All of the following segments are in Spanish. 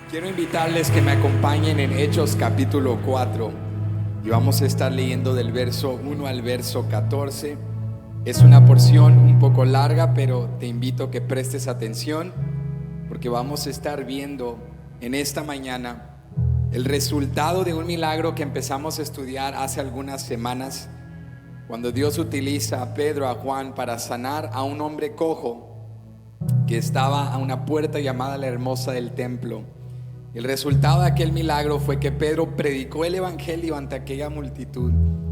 Quiero invitarles que me acompañen en Hechos capítulo 4 y vamos a estar leyendo del verso 1 al verso 14. Es una porción un poco larga, pero te invito a que prestes atención porque vamos a estar viendo en esta mañana el resultado de un milagro que empezamos a estudiar hace algunas semanas, cuando Dios utiliza a Pedro, a Juan, para sanar a un hombre cojo que estaba a una puerta llamada la Hermosa del templo. El resultado de aquel milagro fue que Pedro predicó el evangelio ante aquella multitud,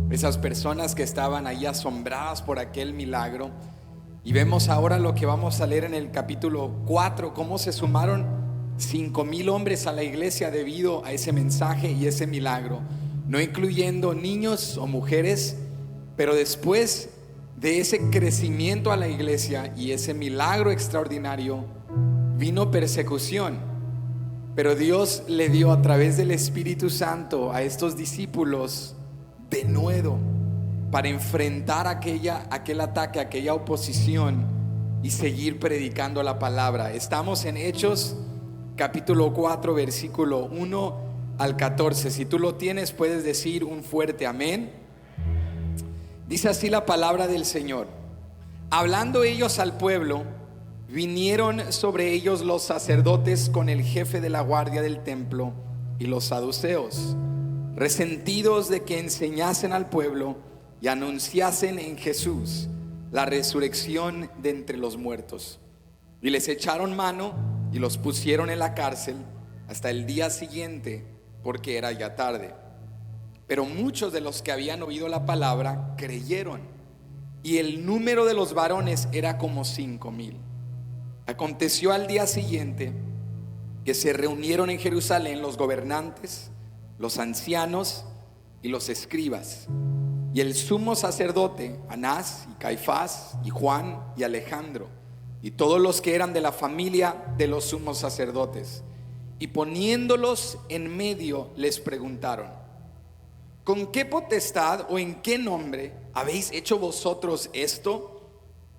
esas personas que estaban ahí asombradas por aquel milagro. Y vemos ahora lo que vamos a leer en el capítulo 4, cómo se sumaron 5,000 hombres a la iglesia debido a ese mensaje y ese milagro, no incluyendo niños o mujeres. Pero después de ese crecimiento a la iglesia y ese milagro extraordinario, vino persecución. Pero Dios le dio a través del Espíritu Santo a estos discípulos denuedo para enfrentar aquel ataque, aquella oposición y seguir predicando la palabra. Estamos en Hechos capítulo 4 versículo 1 al 14. Si tú lo tienes, puedes decir un fuerte amén. Dice así la palabra del Señor: hablando ellos al pueblo, vinieron sobre ellos los sacerdotes con el jefe de la guardia del templo y los saduceos, resentidos de que enseñasen al pueblo y anunciasen en Jesús la resurrección de entre los muertos. Y les echaron mano y los pusieron en la cárcel hasta el día siguiente, porque era ya tarde. Pero muchos de los que habían oído la palabra creyeron, y el número de los varones era como 5,000. Aconteció al día siguiente que se reunieron en Jerusalén los gobernantes, los ancianos y los escribas, y el sumo sacerdote Anás y Caifás y Juan y Alejandro, y todos los que eran de la familia de los sumos sacerdotes. Y poniéndolos en medio les preguntaron: ¿con qué potestad o en qué nombre habéis hecho vosotros esto?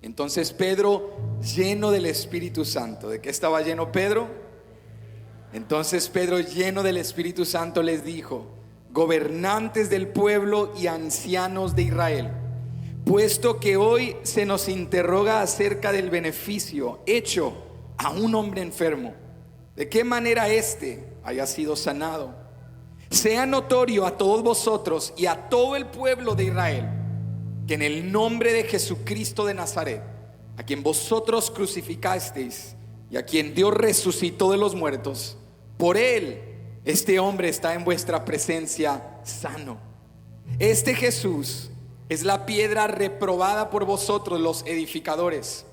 Entonces Pedro, lleno del Espíritu Santo. ¿De qué estaba lleno Pedro? Entonces Pedro, lleno del Espíritu Santo, les dijo: gobernantes del pueblo y ancianos de Israel, puesto que hoy se nos interroga acerca del beneficio hecho a un hombre enfermo, de qué manera éste haya sido sanado, sea notorio a todos vosotros y a todo el pueblo de Israel, que en el nombre de Jesucristo de Nazaret, a quien vosotros crucificasteis y a quien Dios resucitó de los muertos, por él este hombre está en vuestra presencia sano. Este Jesús es la piedra reprobada por vosotros los edificadores,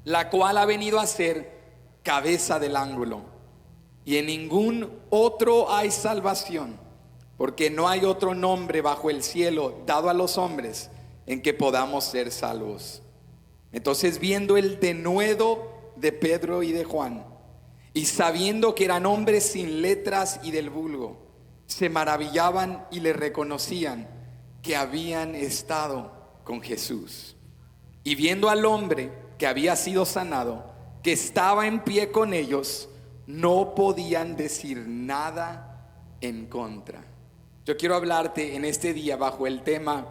la cual ha venido a ser cabeza del ángulo. Y en ningún otro hay salvación, porque no hay otro nombre bajo el cielo dado a los hombres en que podamos ser salvos. Entonces, viendo el denuedo de Pedro y de Juan, y sabiendo que eran hombres sin letras y del vulgo, se maravillaban y le reconocían que habían estado con Jesús. Y viendo al hombre que había sido sanado, que estaba en pie con ellos, no podían decir nada en contra. Yo quiero hablarte en este día bajo el tema: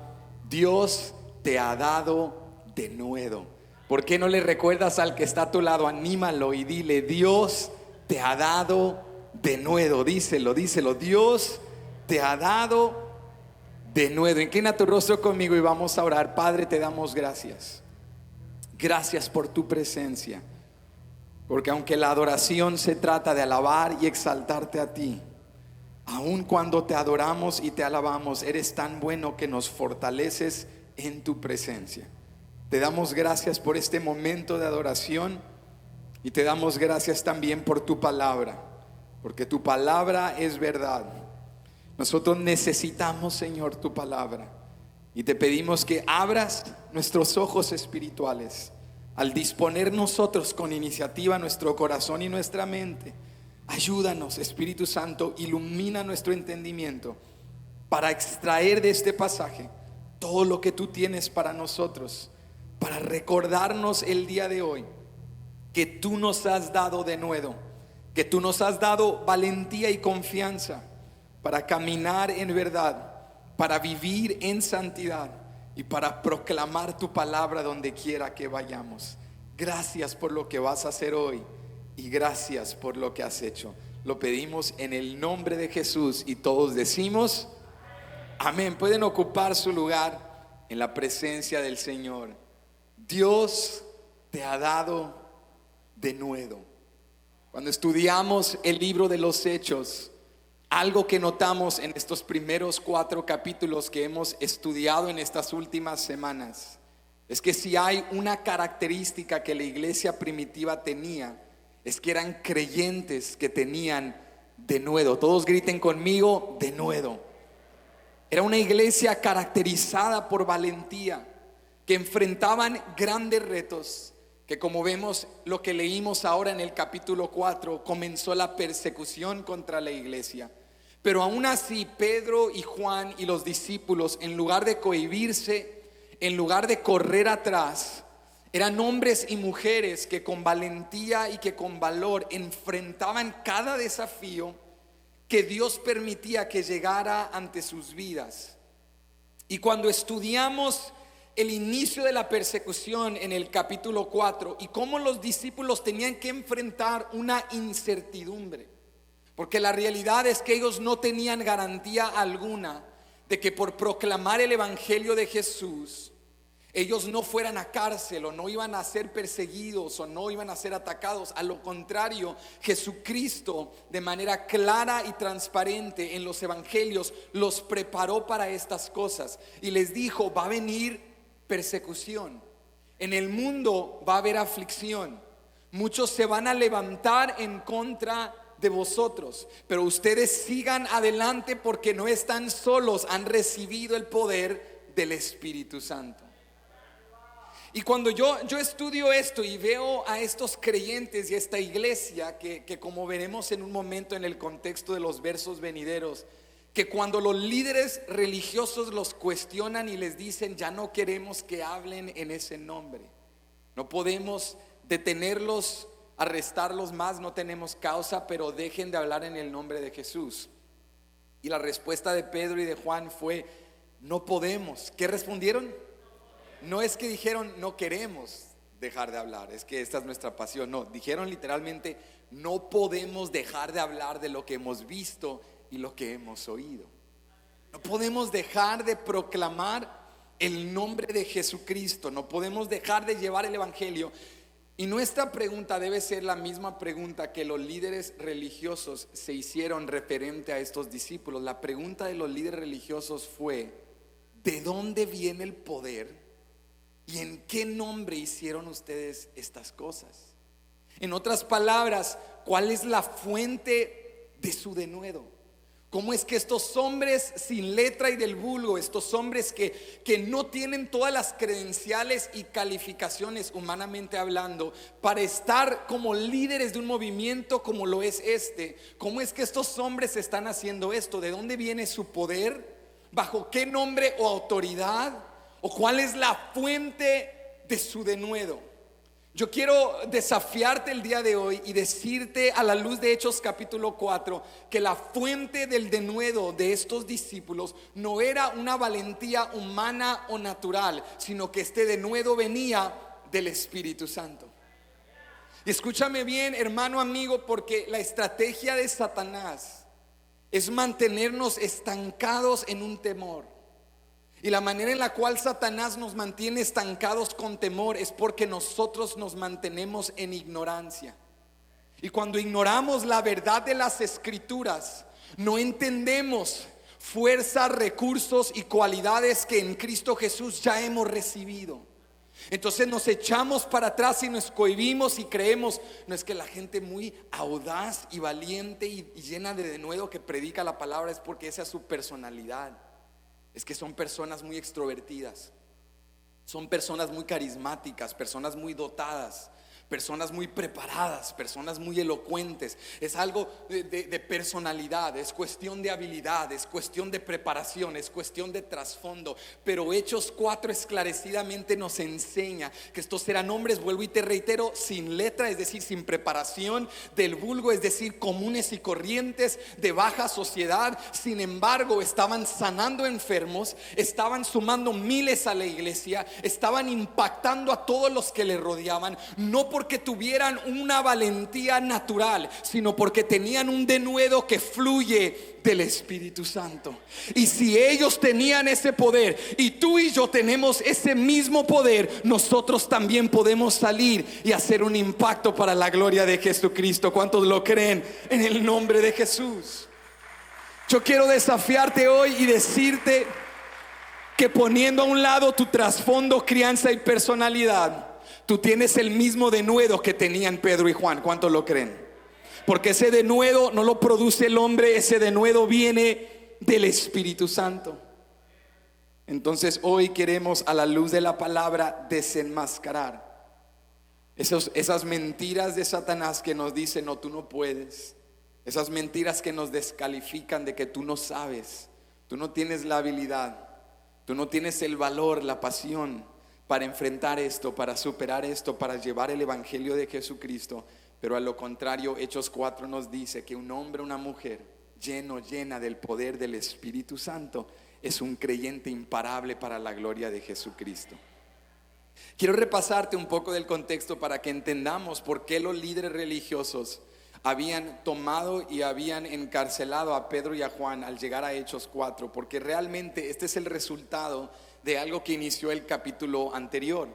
Dios te ha dado denuedo. ¿Por qué no le recuerdas al que está a tu lado? Anímalo y dile: Dios te ha dado denuedo. Díselo, Dios te ha dado denuedo. Inclina tu rostro conmigo y vamos a orar. Padre, te damos gracias. Gracias por tu presencia, porque aunque la adoración se trata de alabar y exaltarte a ti, aun cuando te adoramos y te alabamos, eres tan bueno que nos fortaleces en tu presencia. Te damos gracias por este momento de adoración y te damos gracias también por tu palabra, porque tu palabra es verdad. Nosotros necesitamos, Señor, tu palabra, y te pedimos que abras nuestros ojos espirituales al disponer nosotros con iniciativa nuestro corazón y nuestra mente. Ayúdanos, Espíritu Santo, ilumina nuestro entendimiento para extraer de este pasaje todo lo que tú tienes para nosotros, para recordarnos el día de hoy que tú nos has dado denuedo, que tú nos has dado valentía y confianza para caminar en verdad, para vivir en santidad y para proclamar tu palabra donde quiera que vayamos. Gracias por lo que vas a hacer hoy y gracias por lo que has hecho. Lo pedimos en el nombre de Jesús y todos decimos amén. Pueden ocupar su lugar en la presencia del Señor. Dios te ha dado denuedo. Cuando estudiamos el libro de los Hechos, algo que notamos en estos primeros 4 capítulos que hemos estudiado en estas últimas semanas es que si hay una característica que la iglesia primitiva tenía, es que eran creyentes que tenían denuedo. Todos griten conmigo, denuedo. Era una iglesia caracterizada por valentía, que enfrentaban grandes retos, que como vemos lo que leímos ahora en el capítulo 4, comenzó la persecución contra la iglesia. Pero aún así Pedro y Juan y los discípulos, en lugar de cohibirse, en lugar de correr atrás, eran hombres y mujeres que con valentía y que con valor enfrentaban cada desafío que Dios permitía que llegara ante sus vidas. Y cuando estudiamos el inicio de la persecución en el capítulo 4 y cómo los discípulos tenían que enfrentar una incertidumbre, porque la realidad es que ellos no tenían garantía alguna de que por proclamar el evangelio de Jesús ellos no fueran a cárcel o no iban a ser perseguidos o no iban a ser atacados. A lo contrario, Jesucristo de manera clara y transparente en los evangelios los preparó para estas cosas y les dijo: va a venir persecución, en el mundo va a haber aflicción, muchos se van a levantar en contra de vosotros, pero ustedes sigan adelante porque no están solos, han recibido el poder del Espíritu Santo. Y cuando yo estudio esto y veo a estos creyentes y a esta iglesia que como veremos en un momento en el contexto de los versos venideros, que cuando los líderes religiosos los cuestionan y les dicen: ya no queremos que hablen en ese nombre, no podemos detenerlos, arrestarlos más, no tenemos causa, pero dejen de hablar en el nombre de Jesús. Y la respuesta de Pedro y de Juan fue: no podemos. ¿Qué respondieron? No es que dijeron no queremos dejar de hablar, es que esta es nuestra pasión. No, dijeron literalmente: no podemos dejar de hablar de lo que hemos visto y lo que hemos oído. No podemos dejar de proclamar el nombre de Jesucristo, no podemos dejar de llevar el evangelio. Y nuestra pregunta debe ser la misma pregunta que los líderes religiosos se hicieron referente a estos discípulos. La pregunta de los líderes religiosos fue: ¿de dónde viene el poder? ¿Y en qué nombre hicieron ustedes estas cosas? En otras palabras, ¿cuál es la fuente de su denuedo? ¿Cómo es que estos hombres sin letra y del vulgo, estos hombres que no tienen todas las credenciales y calificaciones humanamente hablando para estar como líderes de un movimiento como lo es este, cómo es que estos hombres están haciendo esto? ¿De dónde viene su poder? ¿Bajo qué nombre o autoridad? ¿O cuál es la fuente de su denuedo? Yo quiero desafiarte el día de hoy y decirte a la luz de Hechos capítulo 4 que la fuente del denuedo de estos discípulos no era una valentía humana o natural, sino que este denuedo venía del Espíritu Santo. Y escúchame bien, hermano, amigo, porque la estrategia de Satanás es mantenernos estancados en un temor. Y la manera en la cual Satanás nos mantiene estancados con temor es porque nosotros nos mantenemos en ignorancia. Y cuando ignoramos la verdad de las Escrituras, no entendemos fuerzas, recursos y cualidades que en Cristo Jesús ya hemos recibido. Entonces nos echamos para atrás y nos cohibimos y creemos: no, es que la gente muy audaz y valiente y llena de denuedo que predica la palabra es porque esa es su personalidad. Es que son personas muy extrovertidas, son personas muy carismáticas, personas muy dotadas, personas muy preparadas, personas muy elocuentes. Es algo de personalidad, es cuestión de habilidad, es cuestión de preparación, es cuestión de trasfondo. Pero Hechos 4 esclarecidamente nos enseña que estos eran hombres, vuelvo y te reitero, sin letra, es decir, sin preparación, del vulgo, es decir, comunes y corrientes, de baja sociedad. Sin embargo, estaban sanando enfermos, estaban sumando miles a la iglesia, estaban impactando a todos los que le rodeaban, no porque tuvieran una valentía natural, sino porque tenían un denuedo que fluye del Espíritu Santo. Y si ellos tenían ese poder y tú y yo tenemos ese mismo poder, nosotros también podemos salir y hacer un impacto para la gloria de Jesucristo. ¿Cuántos lo creen? En el nombre de Jesús. Yo quiero desafiarte hoy y decirte que, poniendo a un lado tu trasfondo, crianza y personalidad, tú tienes el mismo denuedo que tenían Pedro y Juan. ¿Cuántos lo creen? Porque ese denuedo no lo produce el hombre, ese denuedo viene del Espíritu Santo. Entonces hoy queremos, a la luz de la palabra, desenmascarar esas mentiras de Satanás que nos dicen: no, tú no puedes. Esas mentiras que nos descalifican de que tú no sabes, tú no tienes la habilidad, tú no tienes el valor, la pasión para enfrentar esto, para superar esto, para llevar el evangelio de Jesucristo. Pero a lo contrario, Hechos 4 nos dice que un hombre, una mujer llena del poder del Espíritu Santo es un creyente imparable para la gloria de Jesucristo. Quiero repasarte un poco del contexto para que entendamos por qué los líderes religiosos habían tomado y habían encarcelado a Pedro y a Juan al llegar a Hechos 4, porque realmente este es el resultado de algo que inició el capítulo anterior.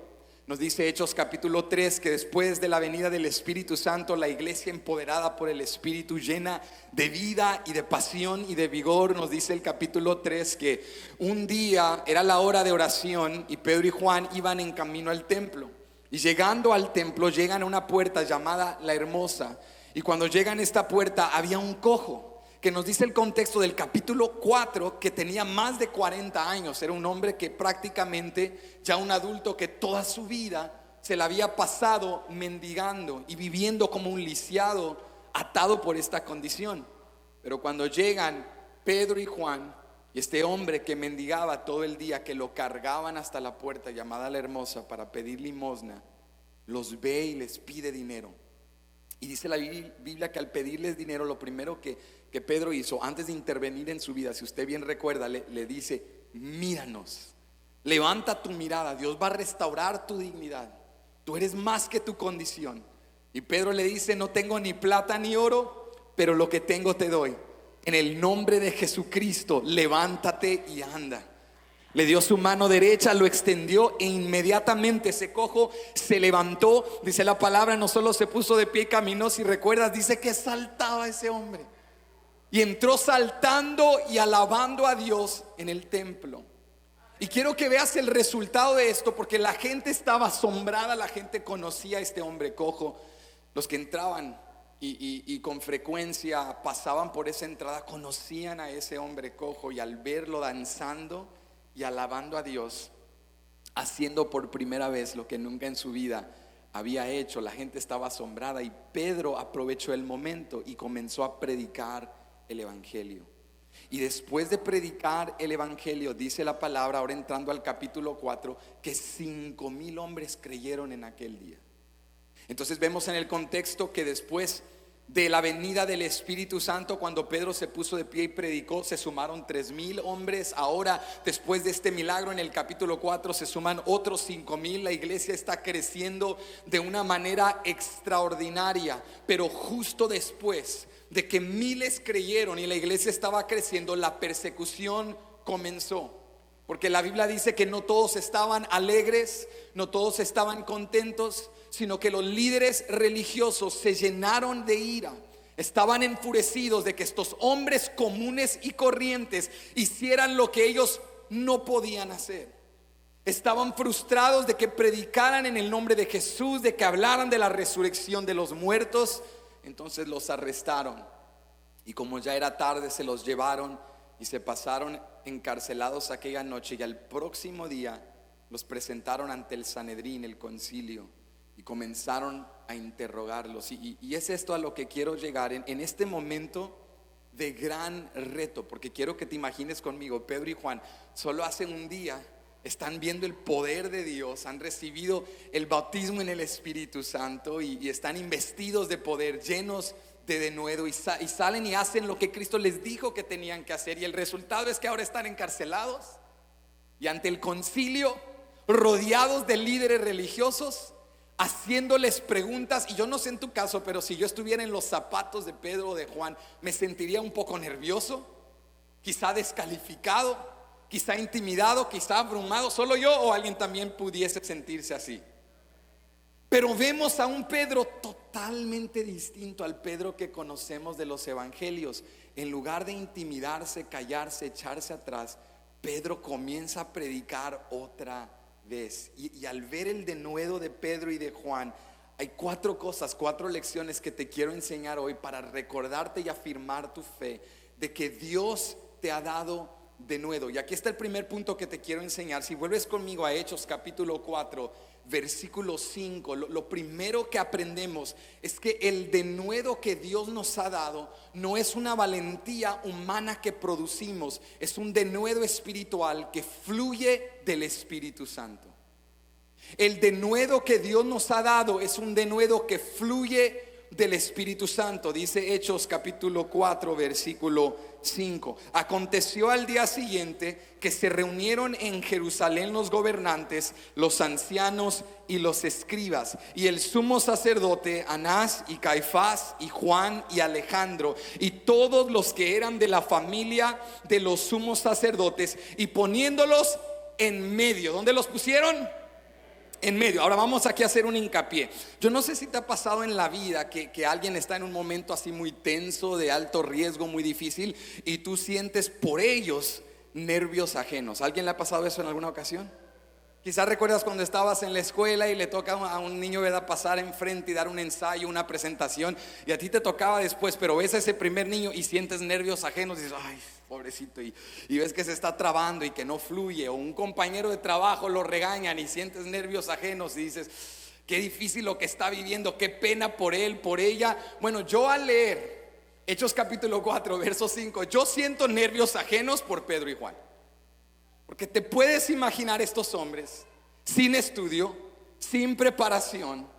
Nos dice Hechos capítulo 3 que después de la venida del Espíritu Santo, la iglesia, empoderada por el Espíritu, llena de vida y de pasión y de vigor, nos dice el capítulo 3 que un día era la hora de oración y Pedro y Juan iban en camino al templo. Y llegando al templo, llegan a una puerta llamada La Hermosa. Y cuando llegan a esta puerta había un cojo, que nos dice el contexto del capítulo 4 que tenía más de 40 años. Era un hombre que prácticamente, ya un adulto, que toda su vida se la había pasado mendigando y viviendo como un lisiado, atado por esta condición. Pero cuando llegan Pedro y Juan, y este hombre que mendigaba todo el día, que lo cargaban hasta la puerta llamada La Hermosa para pedir limosna, los ve y les pide dinero. Y dice la Biblia que al pedirles dinero, lo primero que Pedro hizo antes de intervenir en su vida, si usted bien recuerda, le dice: míranos, levanta tu mirada, Dios va a restaurar tu dignidad, tú eres más que tu condición. Y Pedro le dice: no tengo ni plata ni oro, pero lo que tengo te doy. En el nombre de Jesucristo, levántate y anda. Le dio su mano derecha, lo extendió e inmediatamente ese cojo se levantó. Dice la palabra, no solo se puso de pie y caminó, si recuerdas, dice que saltaba ese hombre. Y entró saltando y alabando a Dios en el templo. Y quiero que veas el resultado de esto, porque la gente estaba asombrada, la gente conocía a este hombre cojo. Los que entraban y con frecuencia pasaban por esa entrada conocían a ese hombre cojo, y al verlo danzando y alabando a Dios, haciendo por primera vez lo que nunca en su vida había hecho, la gente estaba asombrada. Y Pedro aprovechó el momento y comenzó a predicar el evangelio. Y después de predicar el evangelio, dice la palabra, ahora entrando al capítulo 4, que 5,000 hombres creyeron en aquel día. Entonces vemos en el contexto que después de la venida del Espíritu Santo, cuando Pedro se puso de pie y predicó, se sumaron 3,000 hombres. Ahora, después de este milagro, en el capítulo 4 se suman otros 5,000. La iglesia está creciendo de una manera extraordinaria. Pero justo después de que miles creyeron y la iglesia estaba creciendo, la persecución comenzó. Porque la Biblia dice que no todos estaban alegres, no todos estaban contentos, sino que los líderes religiosos se llenaron de ira. Estaban enfurecidos de que estos hombres comunes y corrientes hicieran lo que ellos no podían hacer. Estaban frustrados de que predicaran en el nombre de Jesús, de que hablaran de la resurrección de los muertos. Entonces los arrestaron, y como ya era tarde, se los llevaron y se pasaron encarcelados aquella noche. Y al próximo día los presentaron ante el Sanedrín, el concilio. y comenzaron a interrogarlos. Y es esto a lo que quiero llegar en este momento de gran reto, porque quiero que te imagines conmigo. Pedro y Juan solo hace un día están viendo el poder de Dios, han recibido el bautismo en el Espíritu Santo y están investidos de poder, llenos de denuedo, y salen y hacen lo que Cristo les dijo que tenían que hacer. Y el resultado es que ahora están encarcelados y ante el concilio, rodeados de líderes religiosos, haciéndoles preguntas. Y yo no sé en tu caso, pero si yo estuviera en los zapatos de Pedro o de Juan, me sentiría un poco nervioso, quizá descalificado, quizá intimidado, quizá abrumado. Solo yo o alguien también pudiese sentirse así. Pero vemos a un Pedro totalmente distinto al Pedro que conocemos de los evangelios. En lugar de intimidarse, callarse, echarse atrás, Pedro comienza a predicar otra vez. Y al ver el denuedo de Pedro y de Juan, hay 4 cosas, 4 lecciones que te quiero enseñar hoy para recordarte y afirmar tu fe de que Dios te ha dado denuedo. Y aquí está el primer punto que te quiero enseñar. Si vuelves conmigo a Hechos capítulo 4, versículo 5, lo primero que aprendemos es que el denuedo que Dios nos ha dado no es una valentía humana que producimos, es un denuedo espiritual que fluye del Espíritu Santo. El denuedo que Dios nos ha dado es un denuedo que fluye del Espíritu Santo. Dice Hechos capítulo 4 versículo 5: aconteció al día siguiente que se reunieron en Jerusalén los gobernantes, los ancianos y los escribas, y el sumo sacerdote Anás y Caifás y Juan y Alejandro y todos los que eran de la familia de los sumos sacerdotes, y poniéndolos en medio. ¿Dónde los pusieron? En medio. Ahora vamos aquí a hacer un hincapié. Yo no sé si te ha pasado en la vida que alguien está en un momento así muy tenso, de alto riesgo, muy difícil, y tú sientes por ellos nervios ajenos. ¿A alguien le ha pasado eso en alguna ocasión? Quizás recuerdas cuando estabas en la escuela y le toca a un niño, ¿verdad?, pasar enfrente y dar un ensayo, una presentación, y a ti te tocaba después, pero ves a ese primer niño y sientes nervios ajenos y dices, ay, pobrecito, y ves que se está trabando y que no fluye. O un compañero de trabajo lo regañan y sientes nervios ajenos y dices, qué difícil lo que está viviendo, qué pena por él, por ella. Bueno, yo al leer Hechos capítulo 4 verso 5, yo siento nervios ajenos por Pedro y Juan. Porque te puedes imaginar estos hombres sin estudio, sin preparación,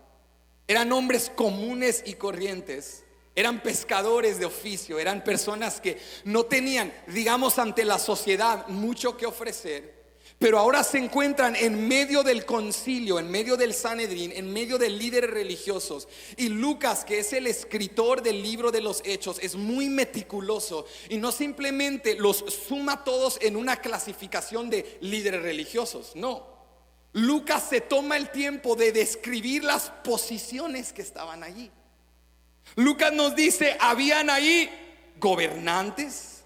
eran hombres comunes y corrientes, eran pescadores de oficio, eran personas que no tenían, digamos, ante la sociedad mucho que ofrecer, pero ahora se encuentran en medio del concilio, en medio del Sanedrín, en medio de líderes religiosos. Y Lucas, que es el escritor del libro de los Hechos, es muy meticuloso y no simplemente los suma todos en una clasificación de líderes religiosos. No, Lucas se toma el tiempo de describir las posiciones que estaban allí. Lucas nos dice, habían ahí gobernantes,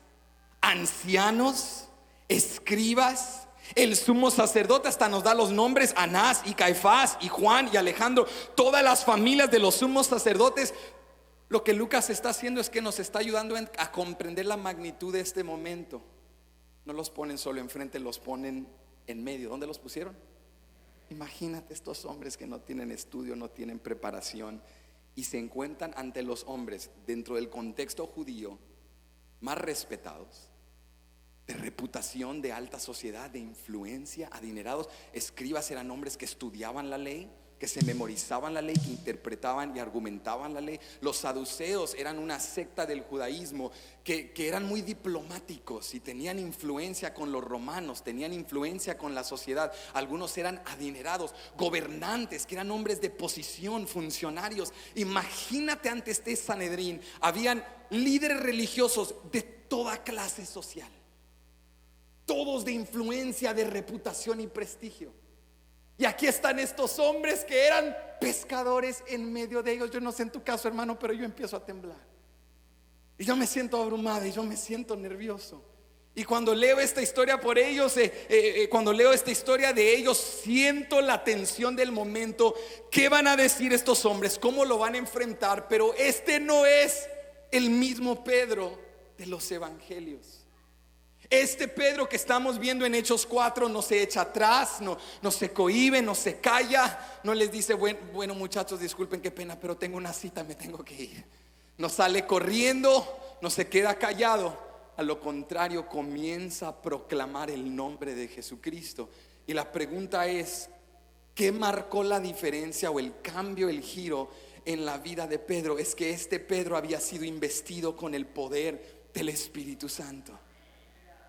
ancianos, escribas, el sumo sacerdote. Hasta nos da los nombres: Anás y Caifás y Juan y Alejandro, todas las familias de los sumos sacerdotes. Lo que Lucas está haciendo es que nos está ayudando a comprender la magnitud de este momento. No los ponen solo enfrente, los ponen en medio. ¿Dónde los pusieron? Imagínate estos hombres que no tienen estudio, no tienen preparación, y se encuentran ante los hombres dentro del contexto judío más respetados, de reputación, de alta sociedad, de influencia, adinerados. Escribas eran hombres que estudiaban la ley, que se memorizaban la ley, que interpretaban y argumentaban la ley. Los saduceos eran una secta del judaísmo que eran muy diplomáticos y tenían influencia con los romanos, tenían influencia con la sociedad. Algunos eran adinerados, gobernantes, que eran hombres de posición, funcionarios. Imagínate, ante este Sanedrín habían líderes religiosos de toda clase social, todos de influencia, de reputación y prestigio. Y aquí están estos hombres que eran pescadores en medio de ellos. Yo no sé en tu caso, hermano, pero yo empiezo a temblar. Y yo me siento abrumado y yo me siento nervioso. Y cuando leo esta historia por ellos, cuando leo esta historia de ellos, siento la tensión del momento. ¿Qué van a decir estos hombres? ¿Cómo lo van a enfrentar? Pero este no es el mismo Pedro de los evangelios. Este Pedro que estamos viendo en Hechos 4 no se echa atrás, no se cohíbe, no se calla, no les dice, bueno muchachos, disculpen, qué pena, pero tengo una cita, me tengo que ir. No sale corriendo, no se queda callado. A lo contrario, comienza a proclamar el nombre de Jesucristo. Y la pregunta es, ¿qué marcó la diferencia o el cambio, el giro en la vida de Pedro? Es que este Pedro había sido investido con el poder del Espíritu Santo.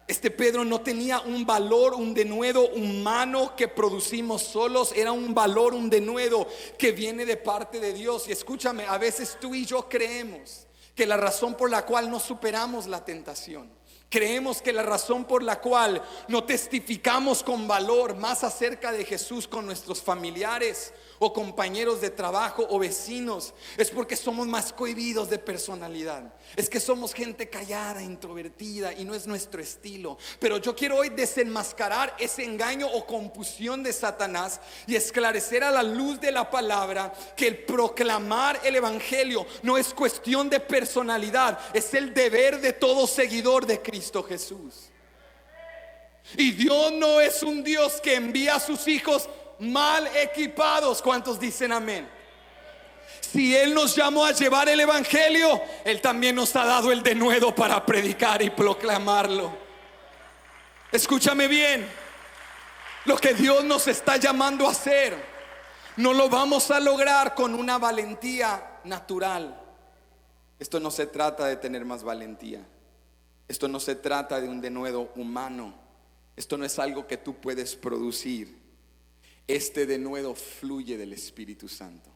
Este Pedro no tenía un valor, un denuedo humano que producimos solos. Era un valor, un denuedo que viene de parte de Dios. Y escúchame, a veces tú y yo creemos que la razón por la cual no superamos la tentación, creemos que la razón por la cual no testificamos con valor más acerca de Jesús con nuestros familiares o compañeros de trabajo o vecinos, es porque somos más cohibidos de personalidad. Es que somos gente callada, introvertida, y no es nuestro estilo. Pero yo quiero hoy desenmascarar ese engaño o confusión de Satanás y esclarecer a la luz de la palabra que el proclamar el evangelio no es cuestión de personalidad, es el deber de todo seguidor de Cristo Jesús. Y Dios no es un Dios que envía a sus hijos mal equipados. ¿Cuántos dicen amén? Si Él nos llamó a llevar el evangelio, Él también nos ha dado el denuedo para predicar y proclamarlo. Escúchame bien, lo que Dios nos está llamando a hacer no lo vamos a lograr con una valentía natural. Esto no se trata de tener más valentía. Esto no se trata de un denuedo humano. Esto no es algo que tú puedes producir. Este denuedo fluye del Espíritu Santo.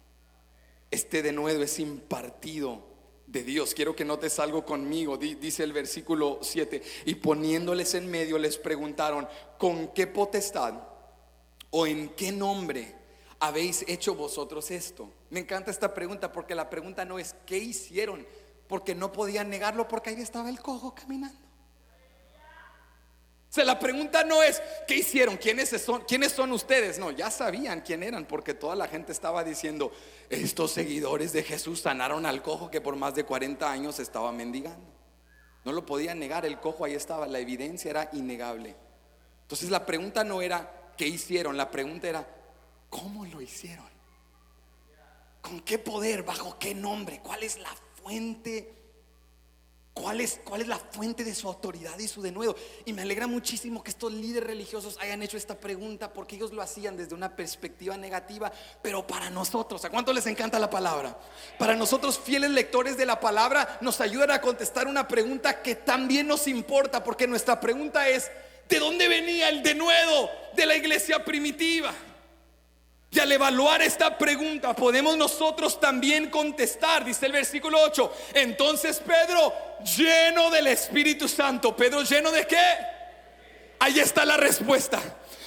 Este denuedo es impartido de Dios. Quiero que notes algo conmigo. Dice el versículo 7: y poniéndoles en medio les preguntaron, ¿con qué potestad o en qué nombre habéis hecho vosotros esto? Me encanta esta pregunta, porque la pregunta no es ¿qué hicieron? Porque no podían negarlo, porque ahí estaba el cojo caminando. O sea, la pregunta no es ¿qué hicieron? ¿Quiénes son ustedes? No, ya sabían quién eran, porque toda la gente estaba diciendo, estos seguidores de Jesús sanaron al cojo que por más de 40 años estaba mendigando. No lo podían negar, el cojo ahí estaba, la evidencia era innegable. Entonces la pregunta no era ¿qué hicieron? La pregunta era ¿cómo lo hicieron? ¿Con qué poder? ¿Bajo qué nombre? ¿Cuál es la fuente? ¿Cuál es la fuente de su autoridad y su denuedo? Y me alegra muchísimo que estos líderes religiosos hayan hecho esta pregunta, porque ellos lo hacían desde una perspectiva negativa. Pero para nosotros, ¿a cuánto les encanta la palabra? Para nosotros, fieles lectores de la palabra, nos ayudan a contestar una pregunta que también nos importa, porque nuestra pregunta es ¿de dónde venía el denuedo de la iglesia primitiva? Y al evaluar esta pregunta podemos nosotros también contestar. Dice el versículo 8: entonces Pedro, lleno del Espíritu Santo. ¿Pedro lleno de qué? Ahí está la respuesta.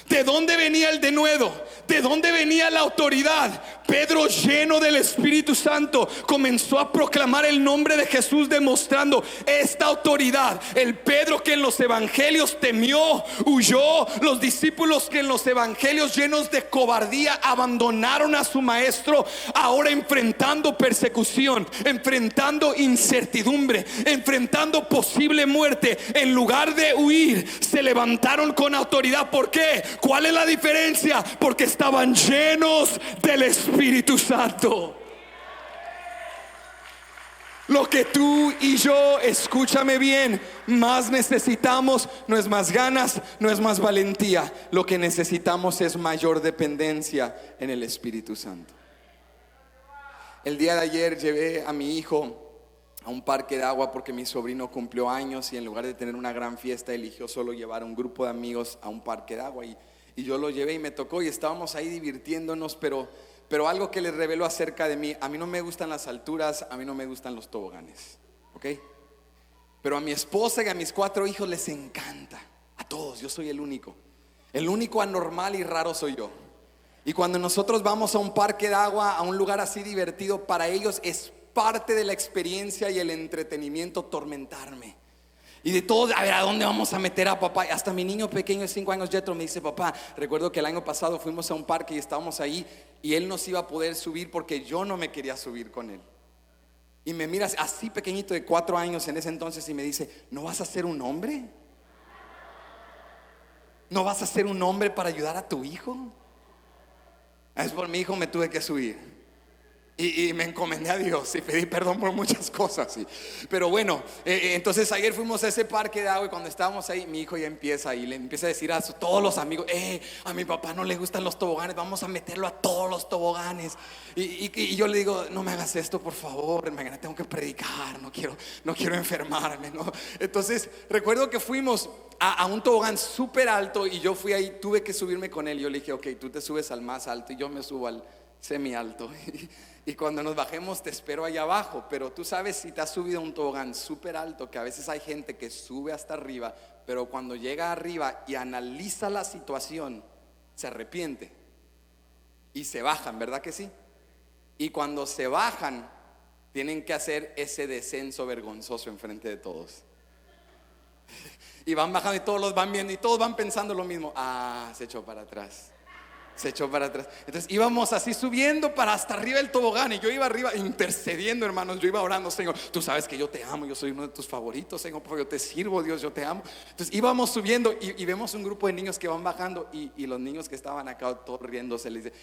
¿De dónde venía el denuedo? ¿De dónde venía la autoridad? Pedro, lleno del Espíritu Santo, comenzó a proclamar el nombre de Jesús, demostrando esta autoridad. El Pedro que en los evangelios temió, huyó. Los discípulos que en los evangelios, llenos de cobardía, abandonaron a su maestro, ahora enfrentando persecución, enfrentando incertidumbre, enfrentando posible muerte, en lugar de huir, se levantaron con autoridad. ¿Por qué? ¿Cuál es la diferencia? Porque estaban llenos del Espíritu Santo. Lo que tú y yo, escúchame bien, más necesitamos no es más ganas, no es más valentía. Lo que necesitamos es mayor dependencia en el Espíritu Santo. El día de ayer llevé a mi hijo a un parque de agua porque mi sobrino cumplió años, y en lugar de tener una gran fiesta eligió solo llevar a un grupo de amigos a un parque de agua, y yo lo llevé y me tocó, y estábamos ahí divirtiéndonos, pero algo que les reveló acerca de mí: a mí no me gustan las alturas, a mí no me gustan los toboganes, ¿ok? Pero a mi esposa y a mis 4 hijos les encanta. A todos, yo soy el único anormal y raro soy yo. Y cuando nosotros vamos a un parque de agua, a un lugar así divertido, para ellos es parte de la experiencia y el entretenimiento tormentarme. Y de todo, a ver, ¿a dónde vamos a meter a papá? Hasta mi niño pequeño de 5 años, Jetro, me dice: papá, recuerdo que el año pasado fuimos a un parque y estábamos ahí, y él no se iba a poder subir porque yo no me quería subir con él. Y me mira así pequeñito, de 4 años en ese entonces, y me dice: ¿no vas a ser un hombre? ¿No vas a ser un hombre para ayudar a tu hijo? Es por mi hijo me tuve que subir. Y me encomendé a Dios y pedí perdón por muchas cosas. Pero bueno, entonces ayer fuimos a ese parque de agua y cuando estábamos ahí, mi hijo ya empieza y le empieza a decir a todos los amigos: a mi papá no le gustan los toboganes, vamos a meterlo a todos los toboganes. Y yo le digo: no me hagas esto, por favor, mañana tengo que predicar, no quiero enfermarme, ¿no? Entonces recuerdo que fuimos a un tobogán súper alto y yo fui ahí, tuve que subirme con él. Yo le dije: ok, tú te subes al más alto y yo me subo al semi alto. Y cuando nos bajemos te espero allá abajo. Pero tú sabes, si te has subido a un tobogán súper alto, que a veces hay gente que sube hasta arriba, pero cuando llega arriba y analiza la situación, se arrepiente y se bajan, ¿verdad que sí? Y cuando se bajan, tienen que hacer ese descenso vergonzoso enfrente de todos. Y van bajando y todos los van viendo y todos van pensando lo mismo: se echó para atrás. Se echó para atrás. Entonces íbamos así subiendo para hasta arriba del tobogán. Y yo iba arriba intercediendo, hermanos. Yo iba orando: Señor, tú sabes que yo te amo, yo soy uno de tus favoritos, Señor, porque yo te sirvo, Dios, yo te amo. Entonces íbamos subiendo y vemos un grupo de niños que van bajando. Y los niños que estaban acá todos riéndose les dicen: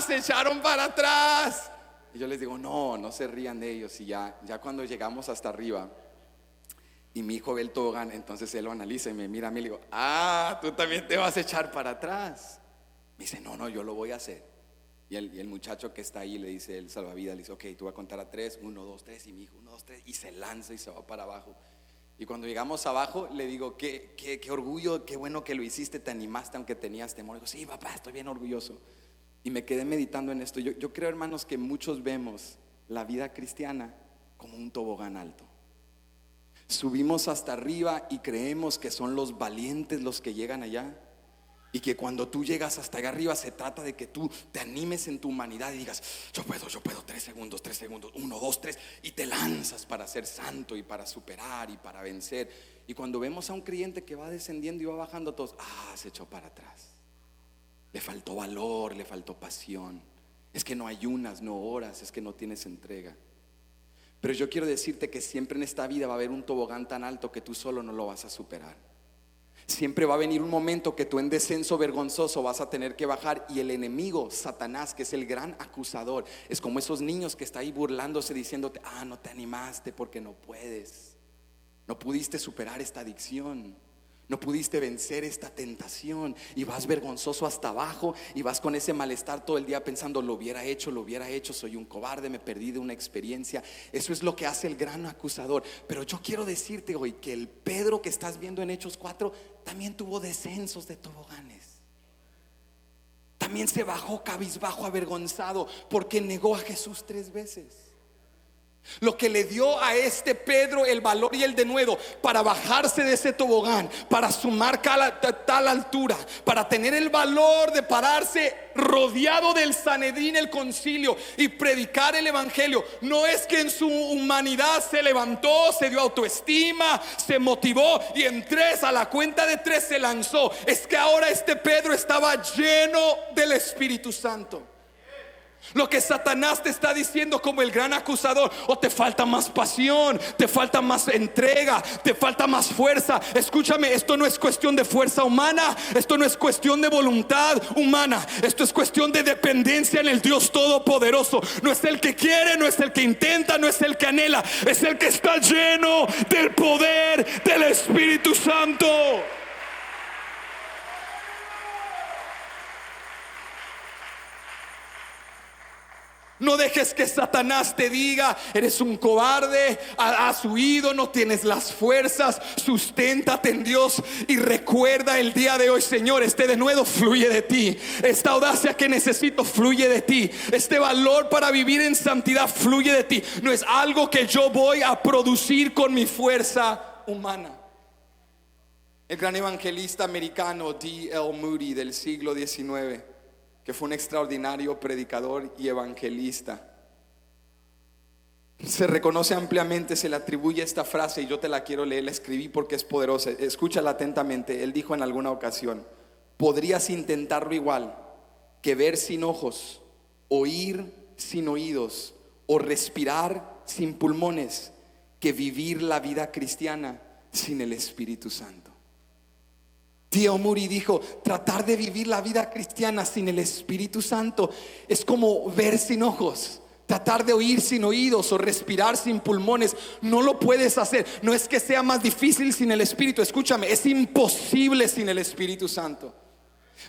se echaron para atrás. Y yo les digo: no se rían de ellos. Y ya cuando llegamos hasta arriba y mi hijo ve el tobogán, entonces él lo analiza y me mira a mí y le digo: tú también te vas a echar para atrás. Me dice: no, yo lo voy a hacer. Y el muchacho que está ahí le dice, el salvavidas, le dice: ok, tú vas a contar a 3, 1, 2, 3. Y mi hijo: 1, 2, 3. Y se lanza y se va para abajo. Y cuando llegamos abajo le digo: qué orgullo, qué bueno que lo hiciste, te animaste aunque tenías temor. Y digo: sí, papá, estoy bien orgulloso. Y me quedé meditando en esto. Yo creo, hermanos, que muchos vemos la vida cristiana como un tobogán alto. Subimos hasta arriba y creemos que son los valientes los que llegan allá. Y que cuando tú llegas hasta allá arriba se trata de que tú te animes en tu humanidad y digas: yo puedo, 3 segundos, 1, 2, 3. Y te lanzas para ser santo y para superar y para vencer. Y cuando vemos a un creyente que va descendiendo y va bajando, todos: se echó para atrás. Le faltó valor, le faltó pasión. Es que no ayunas, no oras, es que no tienes entrega. Pero yo quiero decirte que siempre en esta vida va a haber un tobogán tan alto que tú solo no lo vas a superar. Siempre va a venir un momento que tú en descenso vergonzoso vas a tener que bajar. Y el enemigo, Satanás, que es el gran acusador, es como esos niños que está ahí burlándose diciéndote: no te animaste porque no puedes. No pudiste superar esta adicción. No pudiste vencer esta tentación. Y vas vergonzoso hasta abajo. Y vas con ese malestar todo el día pensando: lo hubiera hecho, soy un cobarde, me perdí de una experiencia. Eso es lo que hace el gran acusador. Pero yo quiero decirte hoy que el Pedro que estás viendo en Hechos 4 también tuvo descensos de toboganes. También se bajó cabizbajo, avergonzado, porque negó a Jesús 3 veces. Lo que le dio a este Pedro el valor y el denuedo para bajarse de ese tobogán, para sumar tal altura, para tener el valor de pararse rodeado del Sanedrín, el concilio, y predicar el evangelio, no es que en su humanidad se levantó, se dio autoestima, se motivó y a la cuenta de 3 se lanzó. Es que ahora este Pedro estaba lleno del Espíritu Santo. Lo que Satanás te está diciendo como el gran acusador: te falta más pasión, te falta más entrega, te falta más fuerza. Escúchame, esto no es cuestión de fuerza humana, esto no es cuestión de voluntad humana, esto es cuestión de dependencia en el Dios Todopoderoso. No es el que quiere, no es el que intenta, no es el que anhela, es el que está lleno del poder del Espíritu Santo. No dejes que Satanás te diga: eres un cobarde, has huido, no tienes las fuerzas. Susténtate en Dios y recuerda el día de hoy: Señor, este denuedo fluye de ti. Esta audacia que necesito fluye de ti. Este valor para vivir en santidad fluye de ti. No es algo que yo voy a producir con mi fuerza humana. El gran evangelista americano D.L. Moody del siglo XIX, que fue un extraordinario predicador y evangelista, se reconoce ampliamente, se le atribuye esta frase y yo te la quiero leer, la escribí porque es poderosa. Escúchala atentamente. Él dijo en alguna ocasión: podrías intentarlo igual que ver sin ojos, oír sin oídos o respirar sin pulmones, que vivir la vida cristiana sin el Espíritu Santo. D.L. Moody dijo: tratar de vivir la vida cristiana sin el Espíritu Santo es como ver sin ojos, tratar de oír sin oídos o respirar sin pulmones. No lo puedes hacer. No es que sea más difícil sin el Espíritu, escúchame, es imposible sin el Espíritu Santo.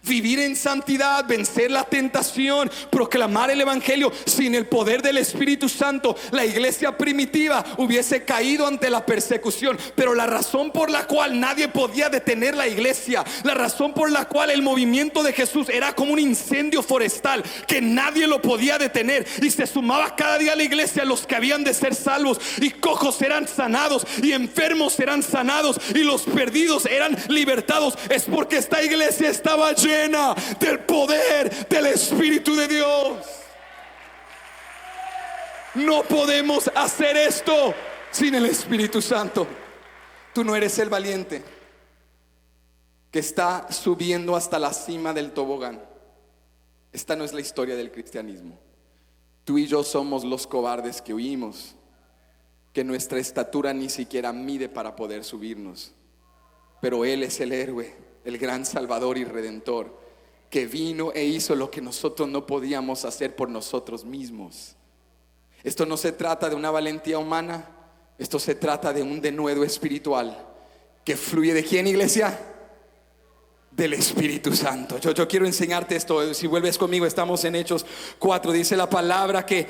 Vivir en santidad, vencer la tentación, proclamar el evangelio sin el poder del Espíritu Santo, la iglesia primitiva hubiese caído ante la persecución. Pero la razón por la cual nadie podía detener la iglesia, la razón por la cual el movimiento de Jesús era como un incendio forestal, que nadie lo podía detener, y se sumaba cada día a la iglesia los que habían de ser salvos, y cojos eran sanados, y enfermos eran sanados, y los perdidos eran libertados, es porque esta iglesia estaba llena del poder del Espíritu de Dios. No podemos hacer esto sin el Espíritu Santo. Tú no eres el valiente que está subiendo hasta la cima del tobogán. Esta no es la historia del cristianismo. Tú y yo somos los cobardes que huimos, que nuestra estatura ni siquiera mide para poder subirnos. Pero Él es el héroe, el gran Salvador y Redentor, que vino e hizo lo que nosotros no podíamos hacer por nosotros mismos. Esto no se trata de una valentía humana, esto se trata de un denuedo espiritual que fluye ¿de quién, iglesia? Del Espíritu Santo. Yo quiero enseñarte esto. Si vuelves conmigo, estamos en Hechos 4. Dice la palabra que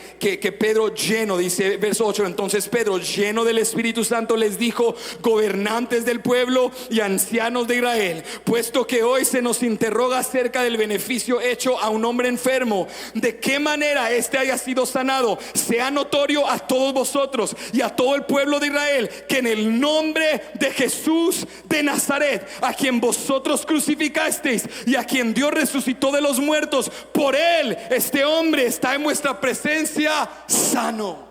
Pedro, lleno, dice verso 8: entonces Pedro, lleno del Espíritu Santo, les dijo: gobernantes del pueblo y ancianos de Israel, puesto que hoy se nos interroga acerca del beneficio hecho a un hombre enfermo, de qué manera éste haya sido sanado, sea notorio a todos vosotros y a todo el pueblo de Israel, que en el nombre de Jesús de Nazaret, a quien vosotros crucificasteis y a quien Dios resucitó de los muertos, por él este hombre está en vuestra presencia sano.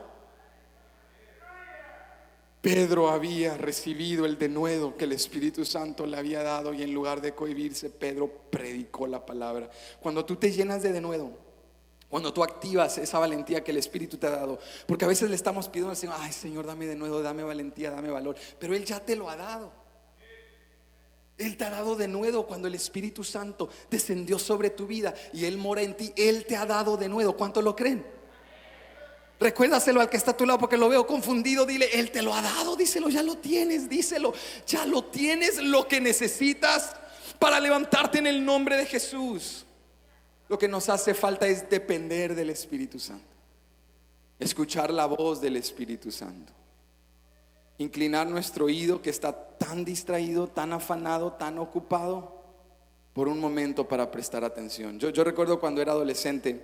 Pedro había recibido el denuedo que el Espíritu Santo le había dado, y en lugar de cohibirse, Pedro predicó la palabra. Cuando tú te llenas de denuedo, cuando tú activas esa valentía que el Espíritu te ha dado, porque a veces le estamos pidiendo al Señor: ay Señor, dame denuedo, dame valentía, dame valor, pero Él ya te lo ha dado. Él te ha dado denuedo cuando el Espíritu Santo descendió sobre tu vida y Él mora en ti. Él te ha dado denuedo. ¿Cuántos lo creen? Recuérdaselo al que está a tu lado, porque lo veo confundido. Dile: Él te lo ha dado. Díselo: ya lo tienes. Díselo: ya lo tienes. Lo que necesitas para levantarte en el nombre de Jesús. Lo que nos hace falta es depender del Espíritu Santo, escuchar la voz del Espíritu Santo, inclinar nuestro oído, que está tan distraído, tan afanado, tan ocupado, por un momento para prestar atención. Yo recuerdo cuando era adolescente,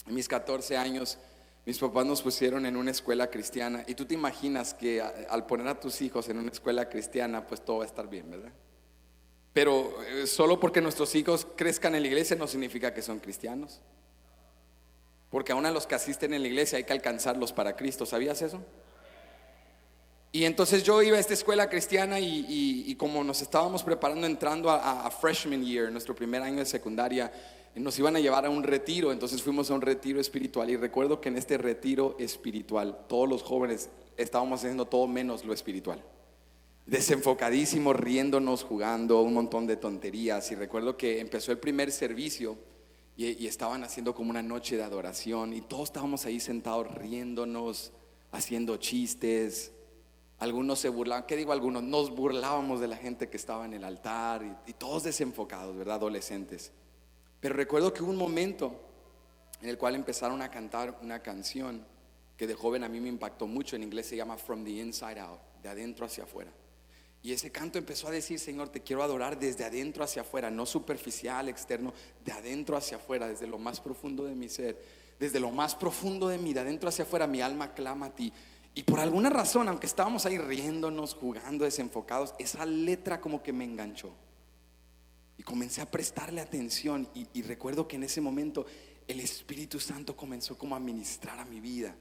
en mis 14 años, mis papás nos pusieron en una escuela cristiana. Y tú te imaginas que al poner a tus hijos en una escuela cristiana, pues todo va a estar bien, ¿verdad? Pero solo porque nuestros hijos crezcan en la iglesia no significa que son cristianos, porque aún a los que asisten en la iglesia hay que alcanzarlos para Cristo. ¿Sabías eso? Y entonces yo iba a esta escuela cristiana y como nos estábamos preparando, entrando a freshman year, nuestro primer año de secundaria, nos iban a llevar a un retiro. Entonces fuimos a un retiro espiritual, y recuerdo que en este retiro espiritual todos los jóvenes estábamos haciendo todo menos lo espiritual, desenfocadísimos, riéndonos, jugando un montón de tonterías. Y recuerdo que empezó el primer servicio y estaban haciendo como una noche de adoración, y todos estábamos ahí sentados riéndonos, haciendo chistes. Algunos se burlaban, ¿qué digo algunos? Nos burlábamos de la gente que estaba en el altar, y todos desenfocados, ¿verdad? Adolescentes. Pero recuerdo que hubo un momento en el cual empezaron a cantar una canción que de joven a mí me impactó mucho. En inglés se llama From the Inside Out, de adentro hacia afuera. Y ese canto empezó a decir: Señor, te quiero adorar desde adentro hacia afuera, no superficial, externo, de adentro hacia afuera, desde lo más profundo de mi ser, desde lo más profundo de mí, de adentro hacia afuera, mi alma clama a ti. Y por alguna razón, aunque estábamos ahí riéndonos, jugando, desenfocados, esa letra como que me enganchó y comencé a prestarle atención. Y recuerdo que en ese momento el Espíritu Santo comenzó como a ministrar a mi vida,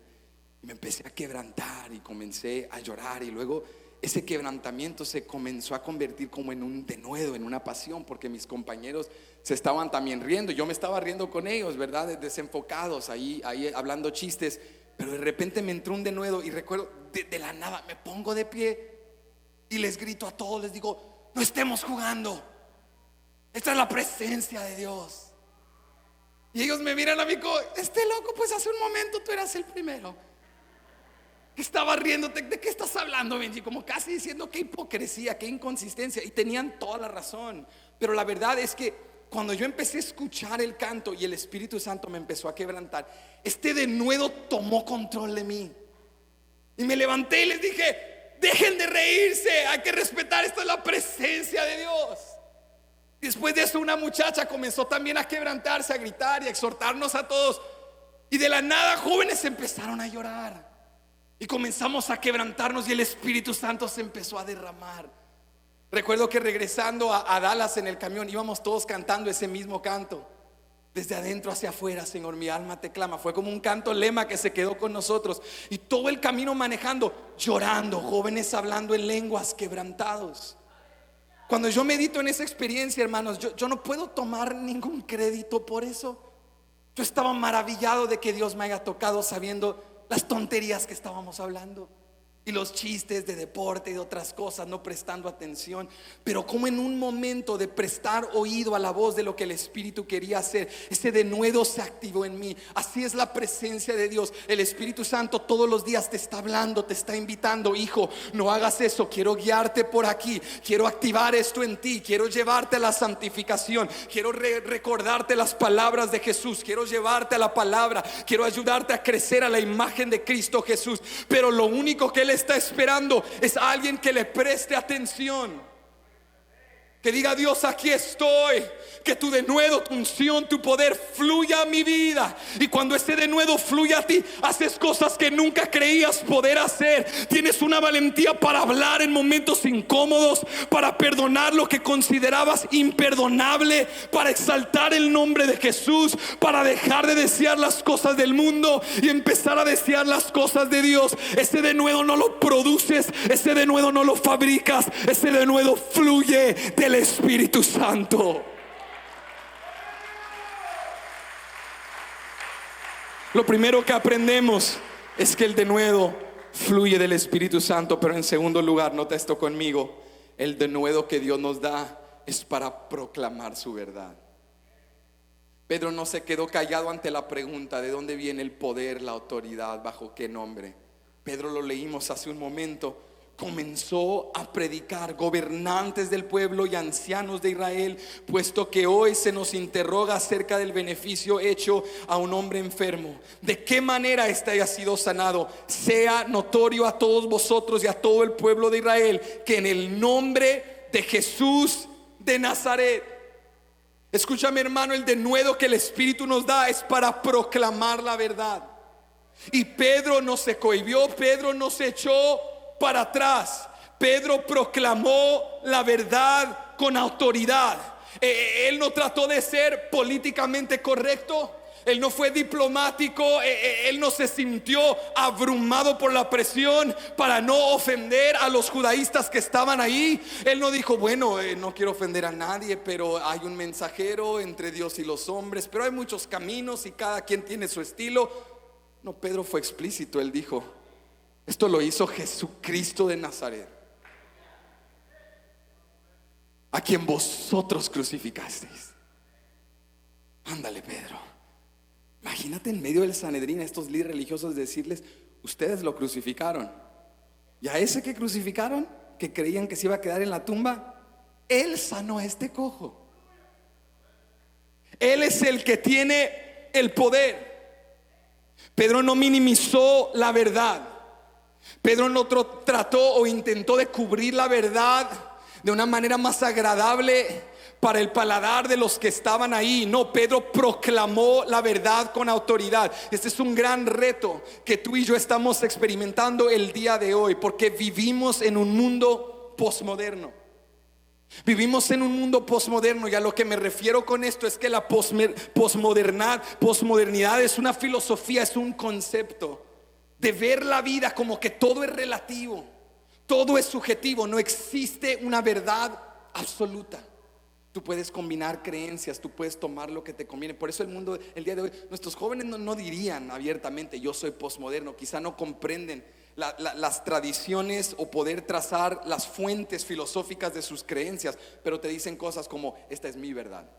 y me empecé a quebrantar y comencé a llorar. Y luego ese quebrantamiento se comenzó a convertir como en un denuedo, en una pasión, porque mis compañeros se estaban también riendo, yo me estaba riendo con ellos, ¿verdad? Desenfocados, ahí hablando chistes. Pero de repente me entró un denuedo, y recuerdo de la nada me pongo de pie y les grito a todos, les digo: no estemos jugando, Esta es la presencia de Dios. Y ellos me miran a mí como, este loco, pues hace un momento tú eras el primero que estaba riéndote. ¿De qué estás hablando, Benji? Como casi diciendo qué hipocresía, qué inconsistencia. Y tenían toda la razón. Pero la verdad es que cuando yo empecé a escuchar el canto y el Espíritu Santo me empezó a quebrantar, este denuedo tomó control de mí. Y me levanté y les dije, dejen de reírse, hay que respetar, esta es la presencia de Dios. Después de eso una muchacha comenzó también a quebrantarse, a gritar y a exhortarnos a todos. Y de la nada jóvenes empezaron a llorar. Y comenzamos a quebrantarnos y el Espíritu Santo se empezó a derramar. Recuerdo que regresando a Dallas en el camión íbamos todos cantando ese mismo canto. Desde adentro hacia afuera, Señor, mi alma te clama. Fue como un canto lema que se quedó con nosotros. Y todo el camino manejando, llorando, jóvenes hablando en lenguas, quebrantados. Cuando yo medito en esa experiencia, hermanos, yo no puedo tomar ningún crédito por eso. Yo estaba maravillado de que Dios me haya tocado sabiendo las tonterías que estábamos hablando y los chistes de deporte y de otras cosas, no prestando atención. Pero como en un momento de prestar oído a la voz de lo que el Espíritu quería hacer, ese denuedo se activó en mí. Así es la presencia de Dios. El Espíritu Santo todos los días te está hablando, te está invitando. Hijo, no hagas eso, quiero guiarte por aquí, quiero activar esto en ti, quiero llevarte a la santificación, quiero recordarte las palabras de Jesús, quiero llevarte a la palabra, quiero ayudarte a crecer a la imagen de Cristo Jesús. Pero lo único que Él está esperando es a alguien que le preste atención, que diga: Dios, aquí estoy. Que tu denuedo, tu unción, tu poder fluya a mi vida. Y cuando ese denuedo fluya a ti, haces cosas que nunca creías poder hacer. Tienes una valentía para hablar en momentos incómodos, para perdonar lo que considerabas imperdonable, para exaltar el nombre de Jesús, para dejar de desear las cosas del mundo y empezar a desear las cosas de Dios. Ese denuedo no lo produces, ese denuedo no lo fabricas, ese denuedo fluye del Espíritu Santo. Lo primero que aprendemos es que el denuedo fluye del Espíritu Santo. Pero en segundo lugar, nota esto conmigo, el denuedo que Dios nos da es para proclamar su verdad. Pedro no se quedó callado ante la pregunta: ¿de dónde viene el poder, la autoridad, bajo qué nombre? Pedro, lo leímos hace un momento, comenzó a predicar: gobernantes del pueblo y ancianos de Israel, puesto que hoy se nos interroga acerca del beneficio hecho a un hombre enfermo, de qué manera éste haya sido sanado, sea notorio a todos vosotros y a todo el pueblo de Israel que en el nombre de Jesús de Nazaret. Escúchame, hermano, el denuedo que el Espíritu nos da es para proclamar la verdad. Y Pedro no se cohibió, Pedro no se echó para atrás. Pedro proclamó la verdad con autoridad. Él no trató de ser políticamente correcto, él no fue diplomático, él no se sintió abrumado por la presión para no ofender a los judaístas que estaban ahí. Él no dijo: bueno, no quiero ofender a nadie, pero hay un mensajero entre Dios y los hombres, pero hay muchos caminos y cada quien tiene su estilo. No, Pedro fue explícito. Él dijo: esto lo hizo Jesucristo de Nazaret, a quien vosotros crucificasteis. Ándale, Pedro. Imagínate en medio del Sanedrín a estos líderes religiosos decirles: ustedes lo crucificaron. Y a ese que crucificaron, que creían que se iba a quedar en la tumba, Él sanó a este cojo. Él es el que tiene el poder. Pedro no minimizó la verdad. Pedro no trató o intentó de cubrir la verdad de una manera más agradable para el paladar de los que estaban ahí. No, Pedro proclamó la verdad con autoridad. Este es un gran reto que tú y yo estamos experimentando el día de hoy, porque vivimos en un mundo posmoderno. Vivimos en un mundo posmoderno, y a lo que me refiero con esto es que la posmodernidad es una filosofía, es un concepto de ver la vida como que todo es relativo, todo es subjetivo, no existe una verdad absoluta. Tú puedes combinar creencias, tú puedes tomar lo que te conviene. Por eso el mundo, el día de hoy, nuestros jóvenes no dirían abiertamente: yo soy posmoderno. Quizá no comprenden las tradiciones o poder trazar las fuentes filosóficas de sus creencias, pero te dicen cosas como: esta es mi verdad.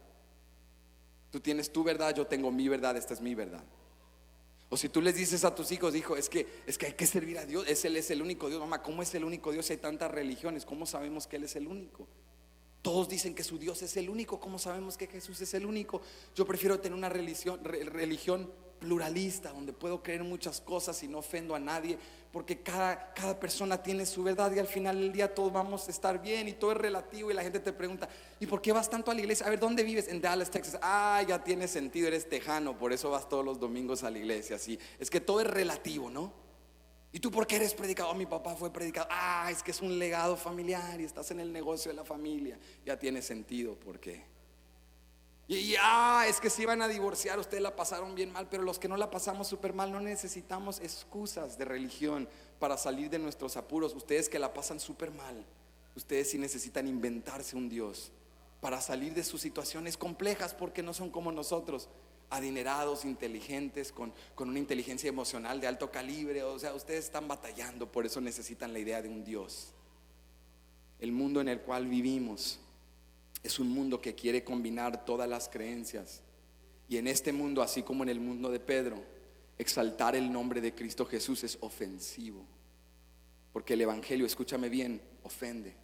Tú tienes tu verdad, yo tengo mi verdad, esta es mi verdad. O si tú les dices a tus hijos: hijo, es que hay que servir a Dios, Él es el único Dios. Mamá, ¿cómo es el único Dios? Hay tantas religiones, ¿cómo sabemos que Él es el único? Todos dicen que su Dios es el único, ¿cómo sabemos que Jesús es el único? Yo prefiero tener una religión pluralista, donde puedo creer muchas cosas y no ofendo a nadie, porque cada persona tiene su verdad, y al final del día todos vamos a estar bien, y todo es relativo. Y la gente te pregunta: ¿y por qué vas tanto a la iglesia? A ver, ¿dónde vives? En Dallas, Texas. Ya tiene sentido, eres tejano, por eso vas todos los domingos a la iglesia. Sí, es que todo es relativo, ¿no? ¿Y tú por qué eres predicador? Mi papá fue predicador. Es que es un legado familiar y estás en el negocio de la familia. Ya tiene sentido, ¿por qué? Es que se iban a divorciar, ustedes la pasaron bien mal. Pero los que no la pasamos súper mal no necesitamos excusas de religión para salir de nuestros apuros. Ustedes que la pasan súper mal, ustedes sí necesitan inventarse un Dios para salir de sus situaciones complejas, porque no son como nosotros, adinerados, inteligentes, con una inteligencia emocional de alto calibre. O sea, ustedes están batallando, por eso necesitan la idea de un Dios. El mundo en el cual vivimos es un mundo que quiere combinar todas las creencias. Y en este mundo, así como en el mundo de Pedro, exaltar el nombre de Cristo Jesús es ofensivo, porque el evangelio, escúchame bien, ofende.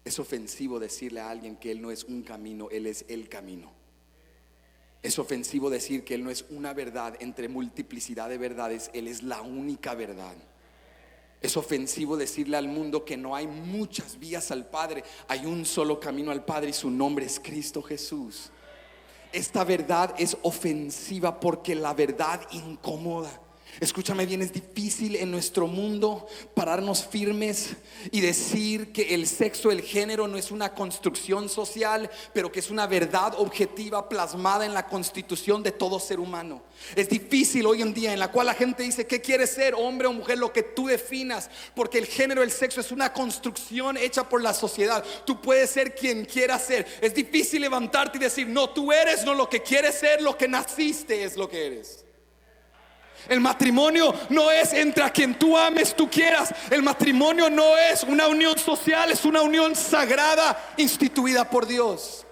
Es ofensivo decirle a alguien que Él no es un camino, Él es el camino. Es ofensivo decir que Él no es una verdad entre multiplicidad de verdades, Él es la única verdad. Es ofensivo decirle al mundo que no hay muchas vías al Padre, hay un solo camino al Padre, y su nombre es Cristo Jesús. Esta verdad es ofensiva porque la verdad incomoda. Escúchame bien, es difícil en nuestro mundo pararnos firmes y decir que el sexo, el género no es una construcción social, pero que es una verdad objetiva plasmada en la constitución de todo ser humano. Es difícil hoy en día, en la cual la gente dice: ¿qué quieres ser, hombre o mujer? Lo que tú definas, porque el género, el sexo es una construcción hecha por la sociedad. Tú puedes ser quien quieras ser. Es difícil levantarte y decir: no, tú eres no lo que quieres ser, lo que naciste es lo que eres. El matrimonio no es entre a quien tú ames, tú quieras. El matrimonio no es una unión social, es una unión sagrada instituida por Dios.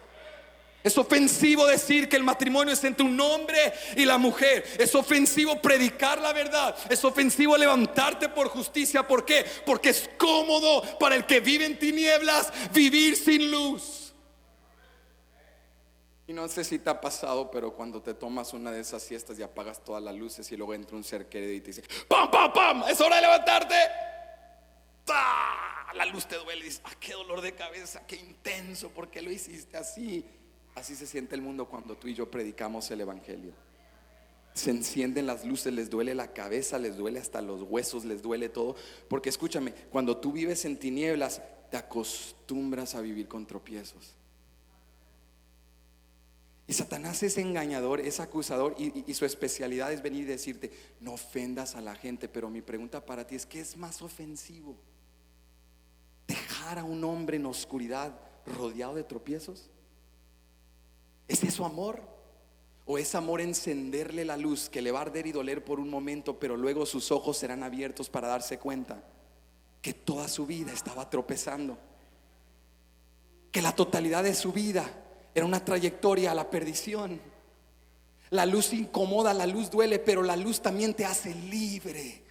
Es ofensivo decir que el matrimonio es entre un hombre y la mujer. Es ofensivo predicar la verdad. Es ofensivo levantarte por justicia. ¿Por qué? Porque es cómodo para el que vive en tinieblas vivir sin luz. Y no sé si te ha pasado, pero cuando te tomas una de esas siestas y apagas todas las luces, y luego entra un ser querido y te dice: ¡pam, pam, pam! ¡Es hora de levantarte! ¡Tá! La luz te duele y dices: ¡qué dolor de cabeza! ¡Qué intenso! ¿Por qué lo hiciste así? Así se siente el mundo cuando tú y yo predicamos el evangelio. Se encienden las luces, les duele la cabeza, les duele hasta los huesos, les duele todo. Porque escúchame, cuando tú vives en tinieblas, te acostumbras a vivir con tropiezos. Y Satanás es engañador, es acusador, y su especialidad es venir y decirte: no ofendas a la gente. Pero mi pregunta para ti es: ¿qué es más ofensivo? ¿Dejar a un hombre en oscuridad rodeado de tropiezos? ¿Es eso amor? ¿O es amor encenderle la luz que le va a arder y doler por un momento, pero luego sus ojos serán abiertos para darse cuenta que toda su vida estaba tropezando, que la totalidad de su vida era una trayectoria a la perdición? La luz incomoda, la luz duele, pero la luz también te hace libre.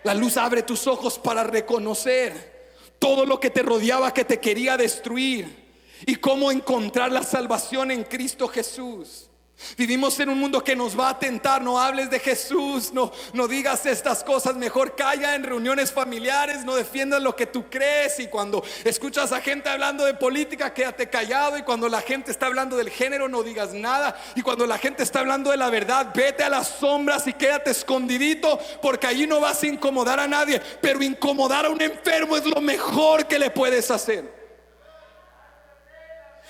La luz abre tus ojos para reconocer todo lo que te rodeaba, que te quería destruir, y cómo encontrar la salvación en Cristo Jesús. Vivimos en un mundo que nos va a tentar. No hables de Jesús, no digas estas cosas. Mejor calla en reuniones familiares, no defiendas lo que tú crees. Y cuando escuchas a gente hablando de política, quédate callado. Y cuando la gente está hablando del género, no digas nada. Y cuando la gente está hablando de la verdad, vete a las sombras y quédate escondidito, porque allí no vas a incomodar a nadie. Pero incomodar a un enfermo es lo mejor que le puedes hacer.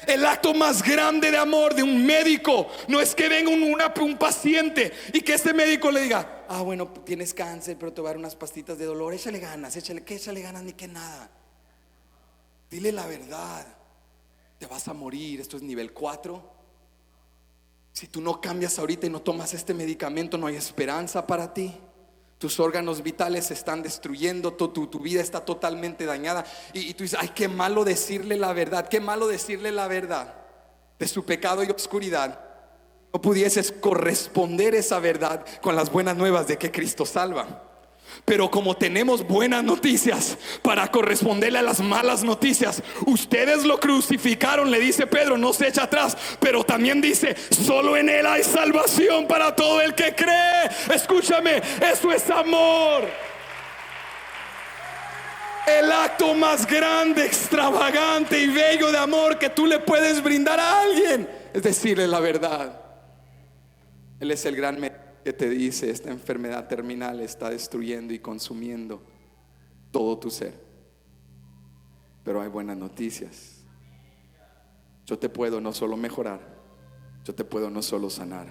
El acto más grande de amor de un médico no es que venga un paciente y que este médico le diga: bueno, tienes cáncer, pero te voy a dar unas pastitas de dolor, échale ganas, échale ganas, ni que nada. Dile la verdad: te vas a morir, esto es nivel 4. Si tú no cambias ahorita y no tomas este medicamento, no hay esperanza para ti. Tus órganos vitales se están destruyendo, tu vida está totalmente dañada. Y tú dices, ay, qué malo decirle la verdad, qué malo decirle la verdad de su pecado y oscuridad. No pudieses corresponder esa verdad con las buenas nuevas de que Cristo salva. Pero como tenemos buenas noticias para corresponderle a las malas noticias, ustedes lo crucificaron, le dice Pedro, no se echa atrás. Pero también dice, solo en Él hay salvación para todo el que cree. Escúchame, eso es amor. El acto más grande, extravagante y bello de amor que tú le puedes brindar a alguien es decirle la verdad. Él es el gran médico que te dice, esta enfermedad terminal está destruyendo y consumiendo todo tu ser. Pero hay buenas noticias. Yo te puedo no solo mejorar, yo te puedo no solo sanar,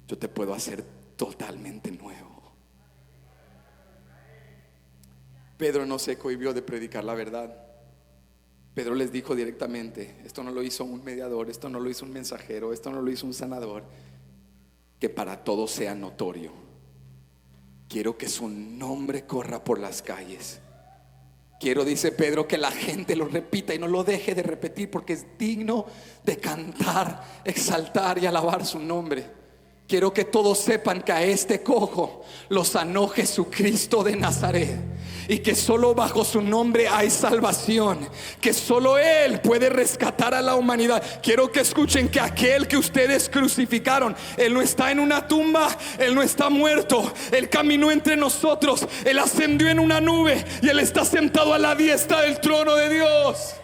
yo te puedo hacer totalmente nuevo. Pedro no se cohibió de predicar la verdad. Pedro les dijo directamente, esto no lo hizo un mediador, esto no lo hizo un mensajero, esto no lo hizo un sanador. Que para todos sea notorio. Quiero que su nombre corra por las calles. Quiero, dice Pedro, que la gente lo repita y no lo deje de repetir, porque es digno de cantar, exaltar y alabar su nombre. Quiero que todos sepan que a este cojo lo sanó Jesucristo de Nazaret, y que solo bajo su nombre hay salvación, que solo Él puede rescatar a la humanidad. Quiero que escuchen que aquel que ustedes crucificaron, Él no está en una tumba, Él no está muerto, Él caminó entre nosotros, Él ascendió en una nube y Él está sentado a la diestra del trono de Dios.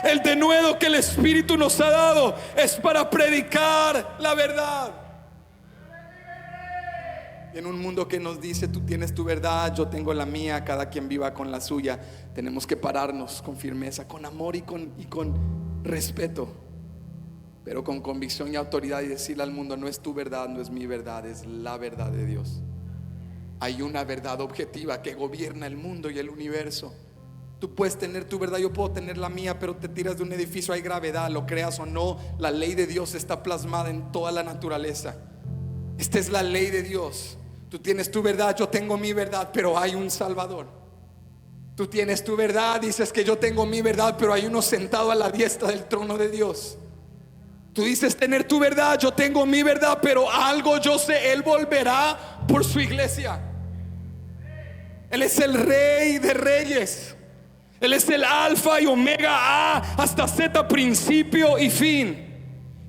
El denuedo que el Espíritu nos ha dado es para predicar la verdad. Y en un mundo que nos dice, tú tienes tu verdad, yo tengo la mía, cada quien viva con la suya, tenemos que pararnos con firmeza, con amor y con respeto, pero con convicción y autoridad, y decirle al mundo, no es tu verdad, no es mi verdad, es la verdad de Dios. Hay una verdad objetiva que gobierna el mundo y el universo. Tú puedes tener tu verdad, yo puedo tener la mía, pero te tiras de un edificio, hay gravedad, lo creas o no. La ley de Dios está plasmada en toda la naturaleza. Esta es la ley de Dios. Tú tienes tu verdad, yo tengo mi verdad, pero hay un Salvador. Tú tienes tu verdad, dices que yo tengo mi verdad, pero hay uno sentado a la diestra del trono de Dios. Tú dices tener tu verdad, yo tengo mi verdad, pero algo yo sé, Él volverá por su iglesia. Él es el Rey de Reyes. Él es el alfa y omega, A hasta Z, principio y fin.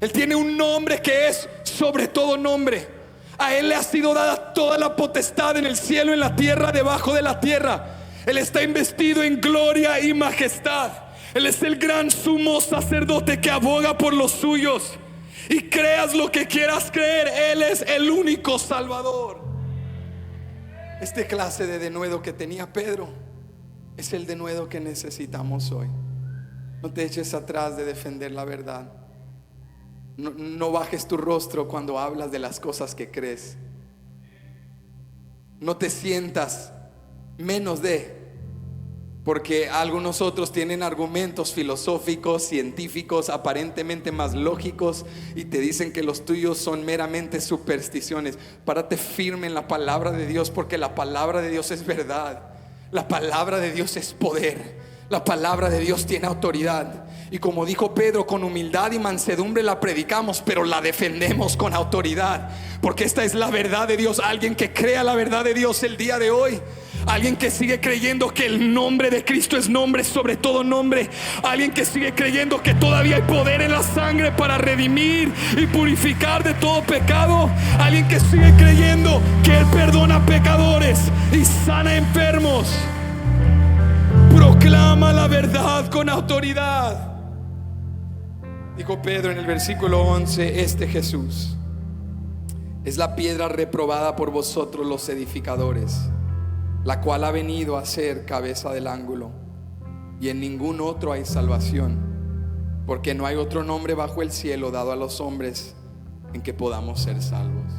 Él tiene un nombre que es sobre todo nombre. A Él le ha sido dada toda la potestad en el cielo, en la tierra, debajo de la tierra. Él está investido en gloria y majestad. Él es el gran sumo sacerdote que aboga por los suyos. Y creas lo que quieras creer, Él es el único Salvador. Este clase de denuedo que tenía Pedro es el denuedo que necesitamos hoy. No te eches atrás de defender la verdad. No bajes tu rostro cuando hablas de las cosas que crees. No te sientas menos de, porque algunos otros tienen argumentos filosóficos, científicos, aparentemente más lógicos, y te dicen que los tuyos son meramente supersticiones. Párate firme en la palabra de Dios, porque la palabra de Dios es verdad. La palabra de Dios es poder. La palabra de Dios tiene autoridad. Y como dijo Pedro, con humildad y mansedumbre la predicamos, pero la defendemos con autoridad, porque esta es la verdad de Dios. Alguien que crea la verdad de Dios el día de hoy, alguien que sigue creyendo que el nombre de Cristo es nombre sobre todo nombre, alguien que sigue creyendo que todavía hay poder en la sangre para redimir y purificar de todo pecado, alguien que sigue creyendo que Él perdona pecadores y sana enfermos. Proclama la verdad con autoridad. Dijo Pedro en el versículo 11, este Jesús es la piedra reprobada por vosotros los edificadores, la cual ha venido a ser cabeza del ángulo, y en ningún otro hay salvación, porque no hay otro nombre bajo el cielo dado a los hombres en que podamos ser salvos.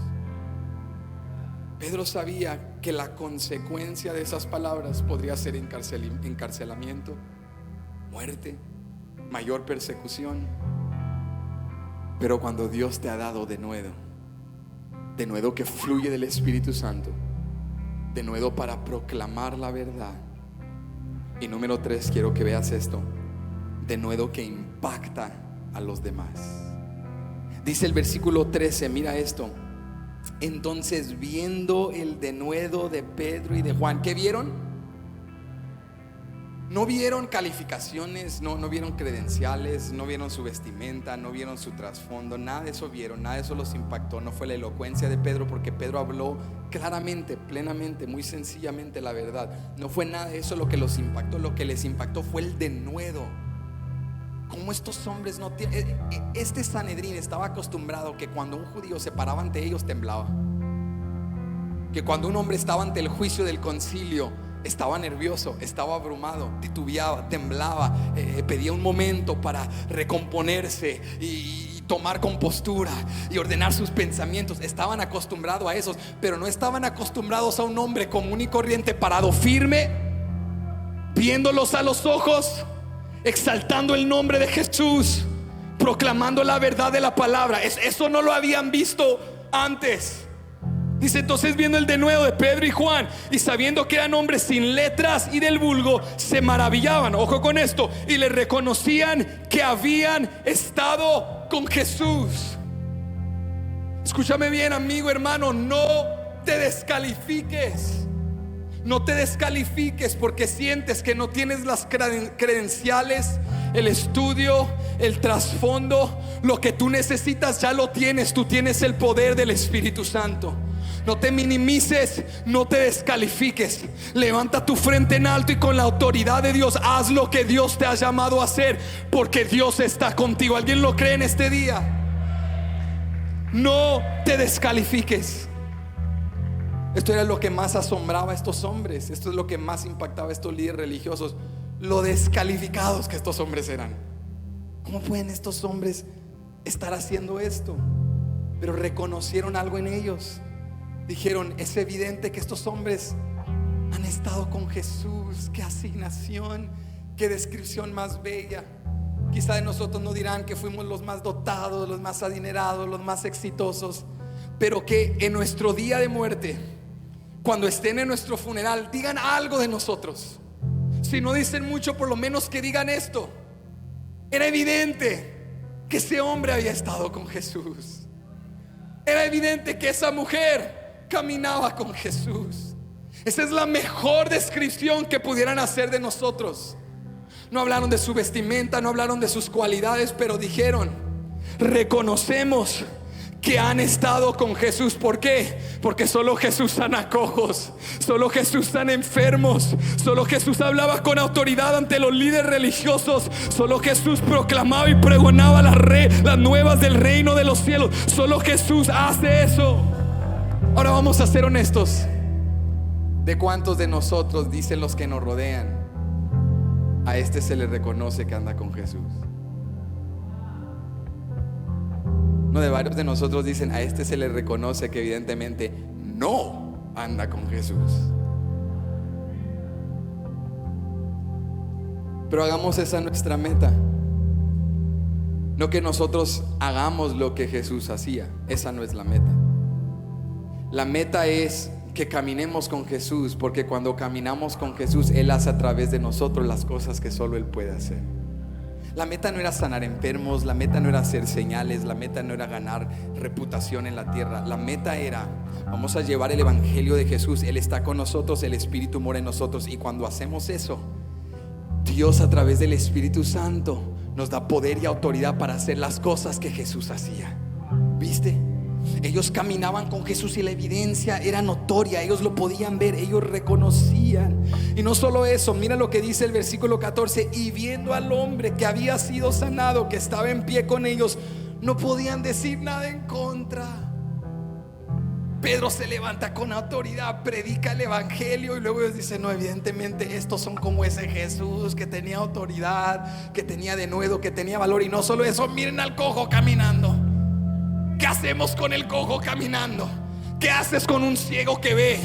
Pedro sabía que la consecuencia de esas palabras podría ser encarcelamiento, muerte, mayor persecución. Pero cuando Dios te ha dado denuedo que fluye del Espíritu Santo, Denuedo para proclamar la verdad. Y número 3, quiero que veas esto: denuedo que impacta a los demás. Dice el versículo 13, mira esto: entonces, viendo el denuedo de Pedro y de Juan, ¿qué vieron? No vieron calificaciones, no vieron credenciales, no vieron su vestimenta, no vieron su trasfondo, nada de eso vieron, nada de eso los impactó. No fue la elocuencia de Pedro, porque Pedro habló claramente, plenamente, muy sencillamente la verdad. No fue nada de eso lo que los impactó. Lo que les impactó fue el denuedo. Como estos hombres no tienen. Este Sanedrín estaba acostumbrado que cuando un judío se paraba ante ellos temblaba, que cuando un hombre estaba ante el juicio del concilio estaba nervioso, estaba abrumado, titubeaba, temblaba, pedía un momento para recomponerse y tomar compostura y ordenar sus pensamientos. Estaban acostumbrados a eso, pero no estaban acostumbrados a un hombre común y corriente parado firme, viéndolos a los ojos, exaltando el nombre de Jesús, proclamando la verdad de la palabra. Eso no lo habían visto antes. Dice: entonces, viendo el denuedo de Pedro y Juan, y sabiendo que eran hombres sin letras y del vulgo, se maravillaban, ojo con esto, y le reconocían que habían estado con Jesús. Escúchame bien, amigo, hermano, no te descalifiques. No te descalifiques porque sientes que no tienes las credenciales, el estudio, el trasfondo. Lo que tú necesitas ya lo tienes. Tú tienes el poder del Espíritu Santo. No te minimices, no te descalifiques. Levanta tu frente en alto y con la autoridad de Dios haz lo que Dios te ha llamado a hacer, porque Dios está contigo. ¿Alguien lo cree en este día? No te descalifiques. Esto era lo que más asombraba a estos hombres. Esto es lo que más impactaba a estos líderes religiosos: lo descalificados que estos hombres eran. ¿Cómo pueden estos hombres estar haciendo esto? Pero reconocieron algo en ellos. Dijeron: es evidente que estos hombres han estado con Jesús. Qué asignación, qué descripción más bella. Quizá de nosotros no dirán que fuimos los más dotados, los más adinerados, los más exitosos, pero que en nuestro día de muerte, cuando estén en nuestro funeral, digan algo de nosotros. Si no dicen mucho, por lo menos que digan esto: era evidente que ese hombre había estado con Jesús. Era evidente que esa mujer caminaba con Jesús. Esa es la mejor descripción que pudieran hacer de nosotros. No hablaron de su vestimenta, no hablaron de sus cualidades, pero dijeron: reconocemos que han estado con Jesús. ¿Por qué? Porque solo Jesús sana cojos, solo Jesús sana enfermos, solo Jesús hablaba con autoridad ante los líderes religiosos, solo Jesús proclamaba y pregonaba las nuevas del reino de los cielos. Solo Jesús hace eso. Ahora vamos a ser honestos. ¿De cuántos de nosotros, dicen los que nos rodean, a este se le reconoce que anda con Jesús? No, de varios de nosotros dicen: a este se le reconoce que evidentemente no anda con Jesús. Pero hagamos esa nuestra meta. No que nosotros hagamos lo que Jesús hacía. Esa no es la meta. La meta es que caminemos con Jesús, porque cuando caminamos con Jesús, Él hace a través de nosotros las cosas que solo Él puede hacer. La meta no era sanar enfermos, la meta no era hacer señales, la meta no era ganar reputación en la tierra. La meta era: vamos a llevar el evangelio de Jesús. Él está con nosotros, el Espíritu mora en nosotros, y cuando hacemos eso, Dios a través del Espíritu Santo nos da poder y autoridad para hacer las cosas que Jesús hacía. ¿Viste? Ellos caminaban con Jesús y la evidencia era notoria. Ellos lo podían ver, ellos reconocían. Y no solo eso, mira lo que dice el versículo 14: y viendo al hombre que había sido sanado, que estaba en pie con ellos, no podían decir nada en contra. Pedro se levanta con autoridad, predica el evangelio, y luego ellos dicen: no, evidentemente estos son como ese Jesús que tenía autoridad, que tenía denuedo, que tenía valor. Y no solo eso, miren al cojo caminando. ¿Qué hacemos con el cojo caminando? ¿Qué haces con un ciego que ve?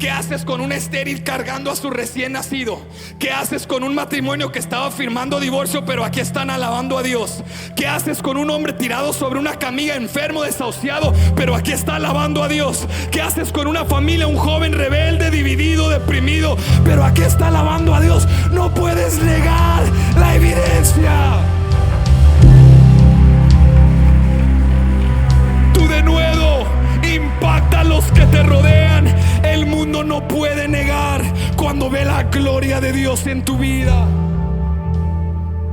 ¿Qué haces con un estéril cargando a su recién nacido? ¿Qué haces con un matrimonio que estaba firmando divorcio pero aquí están alabando a Dios? ¿Qué haces con un hombre tirado sobre una camilla, enfermo, desahuciado, pero aquí está alabando a Dios? ¿Qué haces con una familia, un joven rebelde, dividido, deprimido, pero aquí está alabando a Dios? No puedes negar la evidencia. Tu denuedo impacta a los que te rodean. El mundo no puede negar cuando ve la gloria de Dios en tu vida.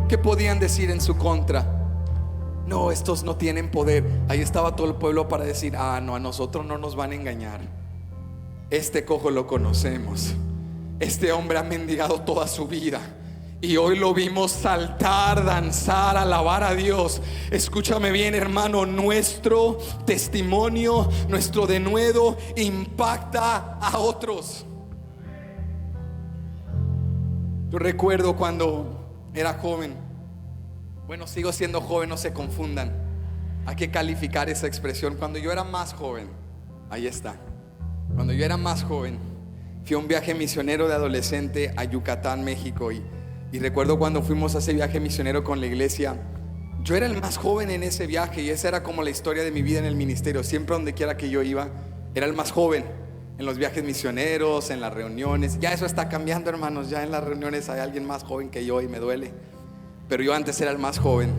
¿Qué podían decir en su contra? No, estos no tienen poder. Ahí estaba todo el pueblo para decir: ah, no, a nosotros no nos van a engañar. Este cojo lo conocemos. Este hombre ha mendigado toda su vida y hoy lo vimos saltar, danzar, alabar a Dios. Escúchame bien, hermano, nuestro testimonio, nuestro denuedo impacta a otros. Yo recuerdo cuando era joven. Bueno, sigo siendo joven, no se confundan. Hay que calificar esa expresión. Cuando yo era más joven, ahí está. Cuando yo era más joven, fui a un viaje misionero de adolescente a Yucatán, México. Y recuerdo cuando fuimos a ese viaje misionero con la iglesia. Yo era el más joven en ese viaje y esa era como la historia de mi vida en el ministerio. Siempre donde quiera que yo iba, era el más joven. En los viajes misioneros, en las reuniones. Ya eso está cambiando, hermanos. Ya en las reuniones hay alguien más joven que yo y me duele. Pero yo antes era el más joven.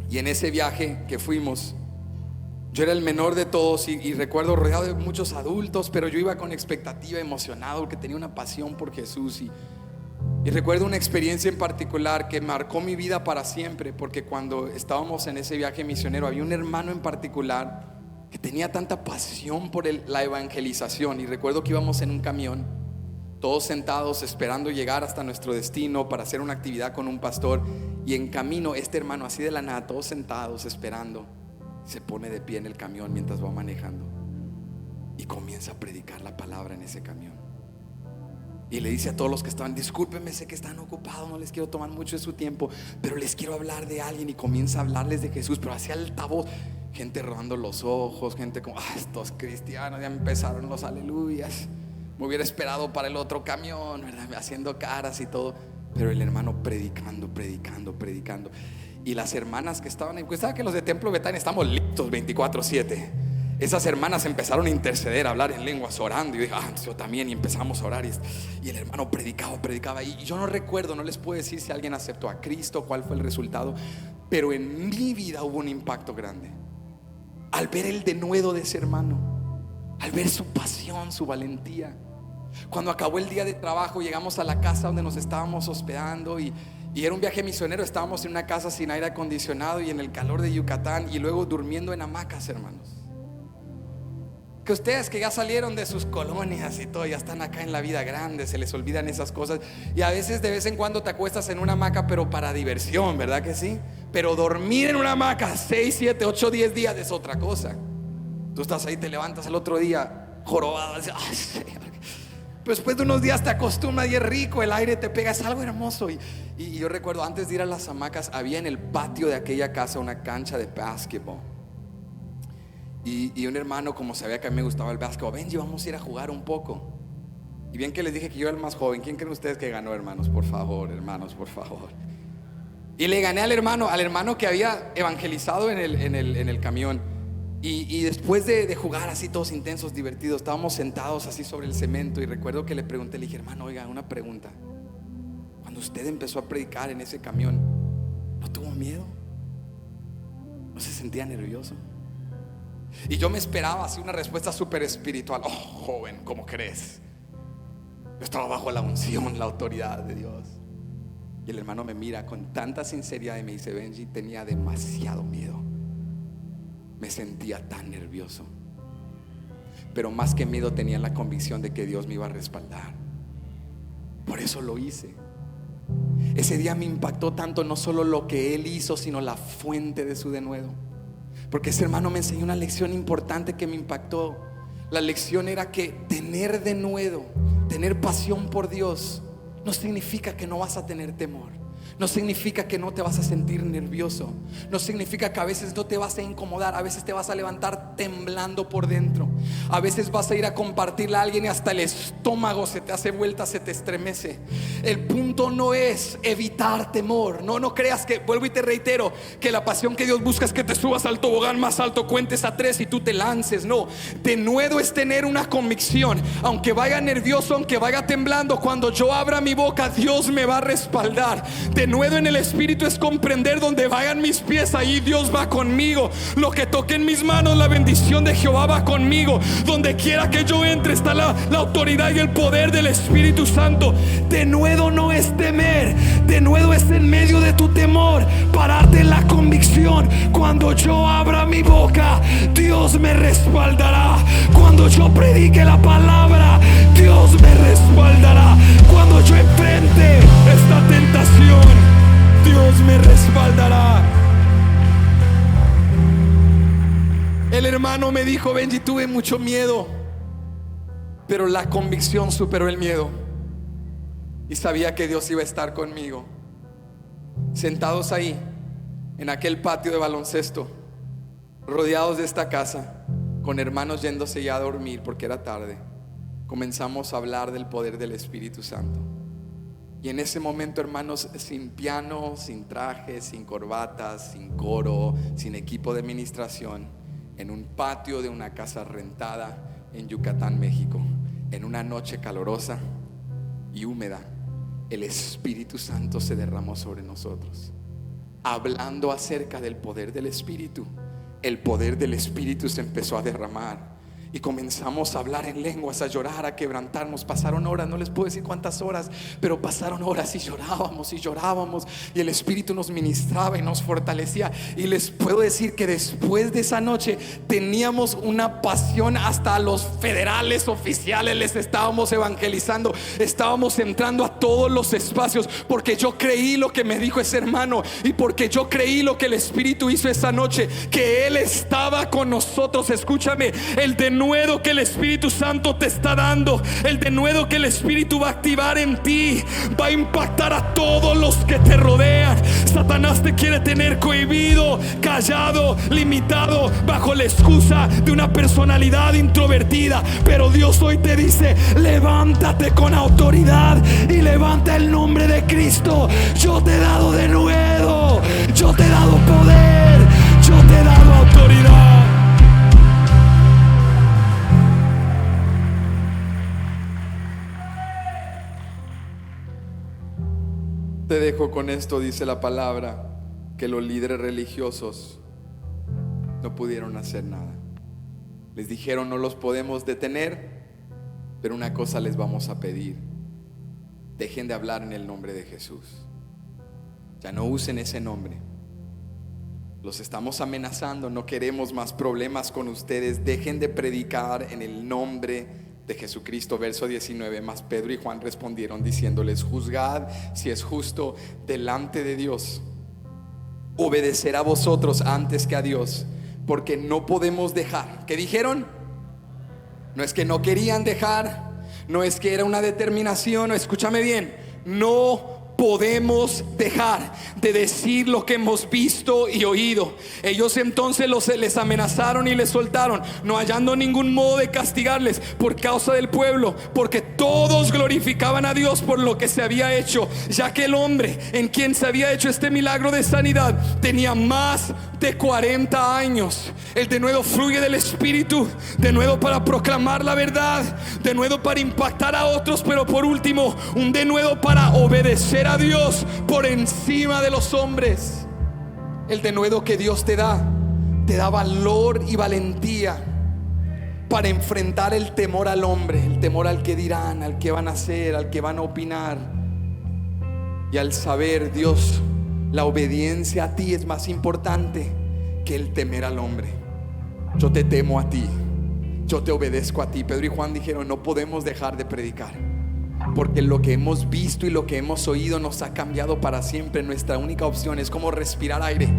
Y en ese viaje que fuimos, yo era el menor de todos y recuerdo rodeado de muchos adultos, pero yo iba con expectativa, emocionado, porque tenía una pasión por Jesús. Y recuerdo una experiencia en particular que marcó mi vida para siempre, porque cuando estábamos en ese viaje misionero había un hermano en particular que tenía tanta pasión por la evangelización. Y recuerdo que íbamos en un camión, todos sentados esperando llegar hasta nuestro destino para hacer una actividad con un pastor. Y en camino este hermano, así de la nada, todos sentados esperando, se pone de pie en el camión mientras va manejando y comienza a predicar la palabra en ese camión. Y le dice a todos los que estaban: discúlpenme, sé que están ocupados, no les quiero tomar mucho de su tiempo, pero les quiero hablar de alguien. Y comienza a hablarles de Jesús, pero hacia altavoz. Gente rodando los ojos, gente como: estos cristianos ya empezaron los aleluyas. Me hubiera esperado para el otro camión, ¿verdad? Haciendo caras y todo. Pero el hermano predicando. Y las hermanas que estaban ahí, pues saben que los de Templo Betania estamos listos 24/7. Esas hermanas empezaron a interceder, a hablar en lenguas, orando. Y yo dije: yo también. Y empezamos a orar. Y el hermano predicaba. Y yo no recuerdo, no les puedo decir si alguien aceptó a Cristo, cuál fue el resultado. Pero en mi vida hubo un impacto grande al ver el denuedo de ese hermano, al ver su pasión, su valentía. Cuando acabó el día de trabajo, llegamos a la casa donde nos estábamos hospedando. Y era un viaje misionero. Estábamos en una casa sin aire acondicionado y en el calor de Yucatán, y luego durmiendo en hamacas, hermanos. Que ustedes que ya salieron de sus colonias y todo, ya están acá en la vida grande, se les olvidan esas cosas. Y a veces, de vez en cuando, te acuestas en una hamaca, pero para diversión, ¿verdad que sí? Pero dormir en una hamaca 6, 7, 8, 10 días es otra cosa. Tú estás ahí, te levantas el otro día jorobado, dices: ay, Señor. Pues después de unos días te acostumbras y es rico, el aire te pega, es algo hermoso. Y yo recuerdo, antes de ir a las hamacas, había en el patio de aquella casa una cancha de básquetbol. Y un hermano, como sabía que a mí me gustaba el básquetbol: Benji, vamos a ir a jugar un poco. Y bien que les dije que yo era el más joven. ¿Quién creen ustedes que ganó, hermanos? Por favor, hermanos, por favor. Y le gané al hermano que había evangelizado en el camión. Y después de jugar así todos intensos, divertidos, estábamos sentados así sobre el cemento. Y recuerdo que le pregunté, le dije: hermano, oiga, una pregunta. Cuando usted empezó a predicar en ese camión, ¿no tuvo miedo? ¿No se sentía nervioso? Y yo me esperaba así una respuesta súper espiritual: oh, joven, ¿cómo crees? Yo estaba bajo la unción, la autoridad de Dios. Y el hermano me mira con tanta sinceridad y me dice: Benji, tenía demasiado miedo. Me sentía tan nervioso, pero más que miedo tenía la convicción de que Dios me iba a respaldar. Por eso lo hice. Ese día me impactó tanto, no solo lo que él hizo, sino la fuente de su denuedo. Porque ese hermano me enseñó una lección importante que me impactó. La lección era que tener denuedo, tener pasión por Dios, no significa que no vas a tener temor. No significa que no te vas a sentir nervioso. No significa que a veces no te vas a incomodar. A veces te vas a levantar temblando por dentro. A veces vas a ir a compartirle a alguien y hasta el estómago se te hace vuelta, se te estremece. El punto no es evitar temor. No creas que, vuelvo y te reitero, que la pasión que Dios busca es que te subas al tobogán más alto, cuentes a 3 y tú te lances. No, denuedo es tener una convicción. Aunque vaya nervioso, aunque vaya temblando, cuando yo abra mi boca, Dios me va a respaldar. Denuedo en el espíritu es comprender donde vayan mis pies, ahí Dios va conmigo. Lo que toque en mis manos, la bendición de Jehová va conmigo. Donde quiera que yo entre está la autoridad y el poder del Espíritu Santo. Denuedo no es temer, denuedo es en medio de tu temor pararte en la convicción. Cuando yo abra mi boca, Dios me respaldará. Cuando yo predique la palabra, Dios me respaldará. Cuando yo enfrente esta tentación, Dios me respaldará. El hermano me dijo: Benji, tuve mucho miedo, pero la convicción superó el miedo y sabía que Dios iba a estar conmigo. Sentados ahí en aquel patio de baloncesto, rodeados de esta casa, con hermanos yéndose ya a dormir porque era tarde, comenzamos a hablar del poder del Espíritu Santo. Y en ese momento, hermanos, sin piano, sin traje, sin corbatas, sin coro, sin equipo de administración, en un patio de una casa rentada en Yucatán, México, en una noche calurosa y húmeda, el Espíritu Santo se derramó sobre nosotros, hablando acerca del poder del Espíritu. El poder del Espíritu se empezó a derramar y comenzamos a hablar en lenguas, a llorar, a quebrantarnos. Pasaron horas, no les puedo decir cuántas horas, pero pasaron horas y llorábamos y el Espíritu nos ministraba y nos fortalecía. Y les puedo decir que después de esa noche teníamos una pasión. Hasta a los federales oficiales les estábamos evangelizando, estábamos entrando a todos los espacios, porque yo creí lo que me dijo ese hermano y porque yo creí lo que el Espíritu hizo esa noche, que Él estaba con nosotros. Escúchame, el denuedo que el Espíritu Santo te está dando, el denuedo que el Espíritu va a activar en ti, va a impactar a todos los que te rodean. Satanás te quiere tener cohibido, callado, limitado, bajo la excusa de una personalidad introvertida, pero Dios hoy te dice: levántate con autoridad y levanta el nombre de Cristo. Yo te he dado denuedo, yo te he dado poder, yo te he dado autoridad. Te dejo con esto, dice la palabra, que los líderes religiosos no pudieron hacer nada. Les dijeron: no los podemos detener, pero una cosa les vamos a pedir: dejen de hablar en el nombre de Jesús. Ya no usen ese nombre. Los estamos amenazando, no queremos más problemas con ustedes. Dejen de predicar en el nombre de Jesucristo. Verso 19: mas Pedro y Juan respondieron diciéndoles: juzgad si es justo delante de Dios obedecer a vosotros antes que a Dios, porque no podemos dejar. ¿Qué dijeron? No es que no querían dejar, no es que era una determinación. Escúchame bien, no podemos dejar de decir lo que hemos visto y oído. Ellos entonces les amenazaron y les soltaron, no hallando ningún modo de castigarles por causa del pueblo, porque todos glorificaban a Dios por lo que se había hecho, ya que el hombre en quien se había hecho este milagro de sanidad tenía más de 40 años. El denuedo fluye del Espíritu, denuedo para proclamar la verdad, denuedo para impactar a otros, pero por último, un denuedo para obedecer a Dios por encima de los hombres. El denuedo que Dios te da valor y valentía para enfrentar el temor al hombre, el temor al que dirán, al que van a hacer, al que van a opinar. Y al saber, Dios, la obediencia a ti es más importante que el temer al hombre. Yo te temo a ti, yo te obedezco a ti. Pedro y Juan dijeron: no podemos dejar de predicar, porque lo que hemos visto y lo que hemos oído nos ha cambiado para siempre. Nuestra única opción es como respirar aire,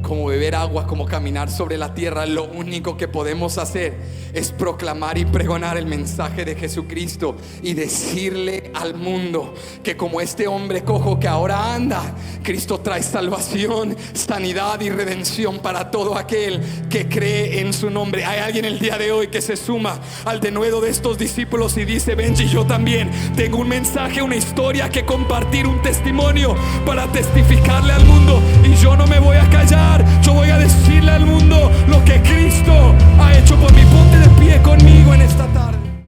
como beber agua, como caminar sobre la tierra. Lo único que podemos hacer es proclamar y pregonar el mensaje de Jesucristo y decirle al mundo que como este hombre cojo que ahora anda, Cristo trae salvación, sanidad y redención para todo aquel que cree en su nombre. Hay alguien el día de hoy que se suma al denuedo de estos discípulos y dice: Benji, yo también tengo un mensaje, una historia que compartir, un testimonio para testificarle al mundo, y yo no me voy a callar.